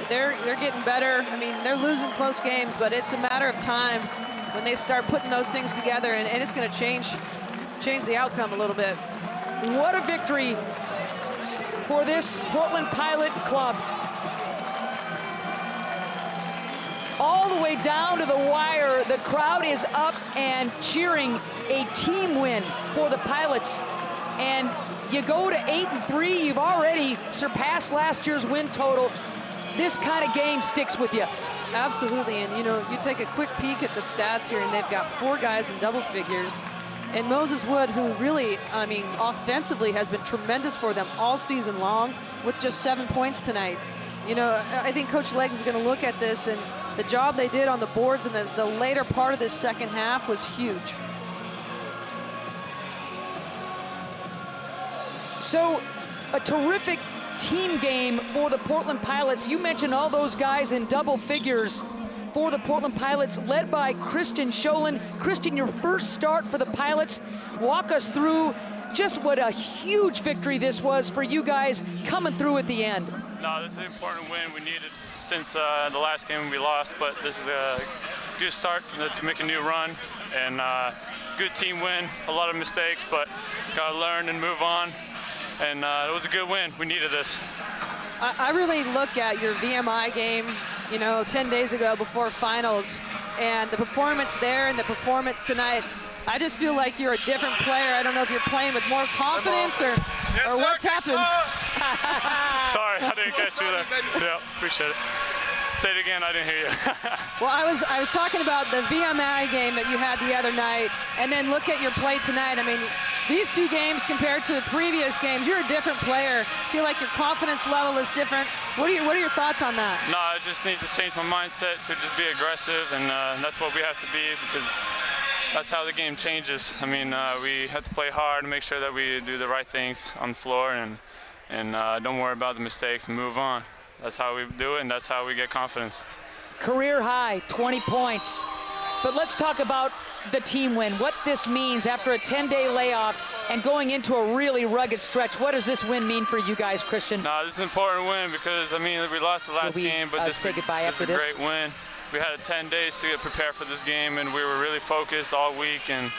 they're getting better. I mean, they're losing close games, but it's a matter of time when they start putting those things together, and it's going to change the outcome a little bit. What a victory for this Portland Pilot club. All the way down to the wire, the crowd is up and cheering a team win for the Pilots. And you go to 8-3, you've already surpassed last year's win total. This kind of game sticks with you. Absolutely, and you take a quick peek at the stats here, and they've got 4 guys in double figures. And Moses Wood, who really, I mean, offensively has been tremendous for them all season long with just 7 points tonight. I think Coach Leggs is going to look at this, and the job they did on the boards in the later part of this second half was huge. So, a terrific team game for the Portland Pilots. You mentioned all those guys in double figures for the Portland Pilots, led by Christian Sholin. Christian, your first start for the Pilots. Walk us through just what a huge victory this was for you guys coming through at the end. No, this is an important win we needed since the last game we lost, but this is a good start to make a new run, and good team win. A lot of mistakes, but gotta learn and move on. And it was a good win. We needed this. I really look at your VMI game, 10 days ago before finals, and the performance there and the performance tonight, I just feel like you're a different player. I don't know if you're playing with more confidence or what's happened. Sorry, I didn't catch you there. Yeah, appreciate it. Say it again, I didn't hear you. Well, I was talking about the VMI game that you had the other night, and then look at your play tonight. I mean, these two games compared to the previous games, you're a different player. I feel like your confidence level is different. What are your thoughts on that? No, I just need to change my mindset to just be aggressive, and that's what we have to be, because that's how the game changes. I mean, we have to play hard and make sure that we do the right things on the floor, and don't worry about the mistakes and move on. That's how we do it, and that's how we get confidence. Career high, 20 points. But let's talk about the team win, what this means after a 10-day layoff and going into a really rugged stretch. What does this win mean for you guys, Christian? No, this is an important win because, I mean, we lost the last game, but this is a great win. We had 10 days to get prepared for this game, and we were really focused all week, and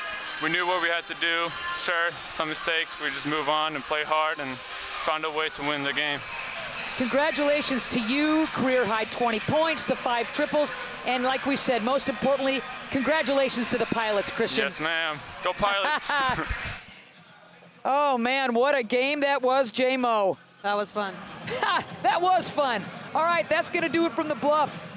we knew what we had to do. Sure, some mistakes, we just move on and play hard and found a way to win the game. Congratulations to you, career high 20 points, the 5 triples, and like we said, most importantly, congratulations to the Pilots, Christian. Yes, ma'am. Go Pilots. Oh, man, what a game that was, J-Mo. That was fun. That was fun. All right, that's going to do it from the Bluff.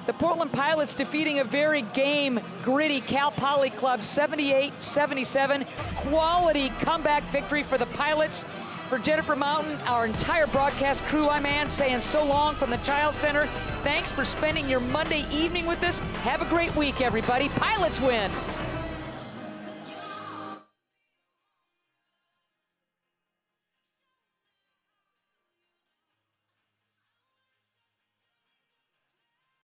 The Portland Pilots defeating a very game, gritty Cal Poly club 78-77. Quality comeback victory for the Pilots. For Jennifer Mountain, our entire broadcast crew, I'm Ann saying so long from the Child Center. Thanks for spending your Monday evening with us. Have a great week, everybody. Pilots win.